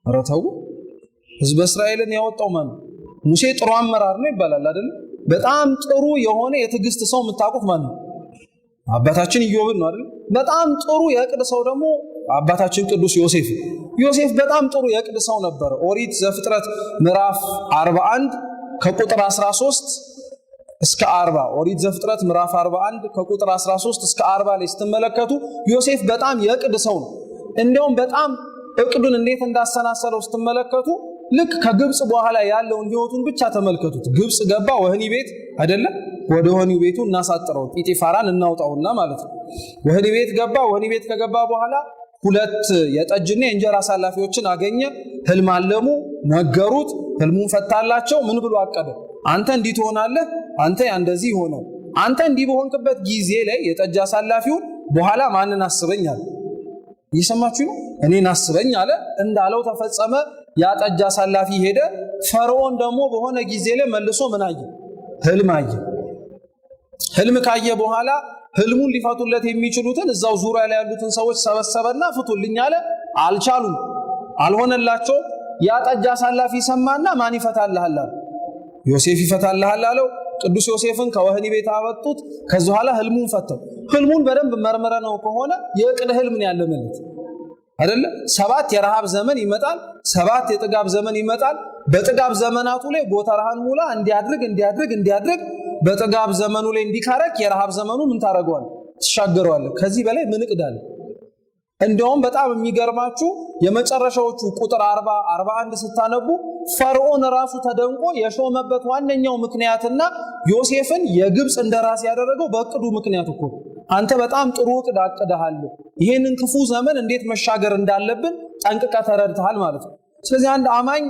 ኧረ ተው፣ ሕዝበ እስራኤልን ያወጣው ማን ነው? ሙሴ ጥሩ አመራር ነው ይባላል አይደል? በጣም ጥሩ የሆነ የትዕግስት ሰው የምታውቁት ማን ነው? አባታችን ኢዮብን ነው አይደል? በጣም ጥሩ የእቅድ ሰው ደግሞ አባታችን ቅዱስ ዮሴፍ። ዮሴፍ በጣም ጥሩ የእቅድ ሰው ነበር። ኦሪት ዘፍጥረት ምዕራፍ 41 ከቁጥር 13 እስከ 40 ኦሪት ዘፍጥረት ምዕራፍ 41 ከቁጥር 13 እስከ 40 ላይ ስትመለከቱ ዮሴፍ በጣም የእቅድ ሰው ነው። እንደውም በጣም እቅዱን እንዴት እንዳሰናሰለው ስትመለከቱ ልክ ከግብጽ በኋላ ያለውን ህይወቱን ብቻ ተመልከቱት። ግብጽ ገባ፣ ወህኒ ቤት አይደለም? ወደ ወህኒ ቤቱ እናሳጥረው ጲጢፋራን እናውጣውና ማለት ነው። ወህኒ ቤት ገባ። ወህኒ ቤት ከገባ በኋላ ሁለት የጠጅና የእንጀራ አሳላፊዎችን አገኘ። ህልም አለሙ፣ ነገሩት፣ ህልሙን ፈታላቸው። ምን ብሎ አቀደ? አንተ እንዲህ ትሆናለህ፣ አንተ እንደዚህ ሆነው፣ አንተ እንዲህ በሆንክበት ጊዜ ላይ የጠጅ አሳላፊውን በኋላ ማንን አስበኝ አለ። እየሰማችሁ ነው? እኔን አስበኝ አለ። እንዳለው ተፈጸመ። ያ ጠጅ አሳላፊ ሄደ። ፈርዖን ደግሞ በሆነ ጊዜ ላይ መልሶ ምን አየ? ህልም አየ። ህልም ካየ በኋላ ህልሙን ሊፈቱለት የሚችሉትን እዛው ዙሪያ ላይ ያሉትን ሰዎች ሰበሰበና ፍቱልኝ አለ። አልቻሉም፣ አልሆነላቸው። ያ ጠጅ አሳላፊ ሰማና ማን ይፈታልሃል አለ። ዮሴፍ ይፈታልሃል አለው። ቅዱስ ዮሴፍን ከወህኒ ቤት አወጡት። ከዛ በኋላ ህልሙን ፈተው። ህልሙን በደንብ መርምረነው ከሆነ የእቅድ ህልም ነው ያለመለት አይደለ? 7 የረሃብ ዘመን ይመጣል፣ 7 የጥጋብ ዘመን ይመጣል። በጥጋብ ዘመናቱ ላይ ጎተራህን ሙላ እንዲያድርግ በጥጋብ ዘመኑ ላይ እንዲካረክ የረሃብ ዘመኑ ምን ታረጋዋል? ትሻገረዋለህ። ከዚህ በላይ ምን እቅድ አለ? እንደውም በጣም የሚገርማችሁ የመጨረሻዎቹ ቁጥር 40 41 ስታነቡ ፈርዖን ራሱ ተደንቆ የሾመበት ዋነኛው ምክንያትና ዮሴፍን የግብጽ እንደራስ ያደረገው በእቅዱ ምክንያት እኮ አንተ በጣም ጥሩ እቅድ አቅደሃል፣ ይሄንን ክፉ ዘመን እንዴት መሻገር እንዳለብን ጠንቅቀህ ተረድተሃል ማለት ነው። ስለዚህ አንድ አማኝ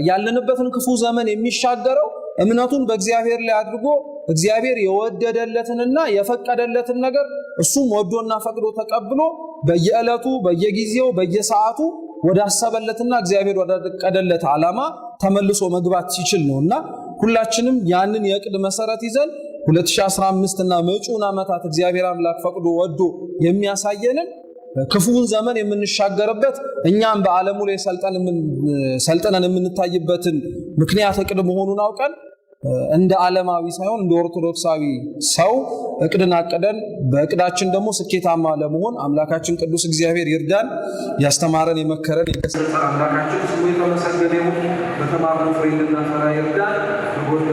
ያለንበትን ክፉ ዘመን የሚሻገረው እምነቱን በእግዚአብሔር ላይ አድርጎ እግዚአብሔር የወደደለትንና የፈቀደለትን ነገር እሱም ወዶና ፈቅዶ ተቀብሎ በየዕለቱ በየጊዜው በየሰዓቱ ወዳሰበለትና እግዚአብሔር ወዳቀደለት ዓላማ ተመልሶ መግባት ሲችል ነውና ሁላችንም ያንን የእቅድ መሰረት ይዘን 2015 እና መጪውን ዓመታት እግዚአብሔር አምላክ ፈቅዶ ወዶ የሚያሳየንን ክፉን ዘመን የምንሻገርበት እኛም በዓለሙ ላይ ሰልጠነን የምንታይበትን ምክንያት እቅድ መሆኑን አውቀን እንደ ዓለማዊ ሳይሆን እንደ ኦርቶዶክሳዊ ሰው እቅድን አቅደን በእቅዳችን ደግሞ ስኬታማ ለመሆን አምላካችን ቅዱስ እግዚአብሔር ይርዳን። ያስተማረን የመከረን የገሰጸን አምላካችን ስሙ የተመሰገነ ይሁን። በተማርነው ፍሬ እንድናፈራ ይርዳን።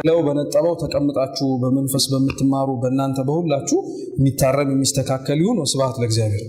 ለው በነጠበው ተቀምጣችሁ በመንፈስ በምትማሩ በእናንተ በሁላችሁ የሚታረም የሚስተካከል ይሁን። ወስብሐት ለእግዚአብሔር።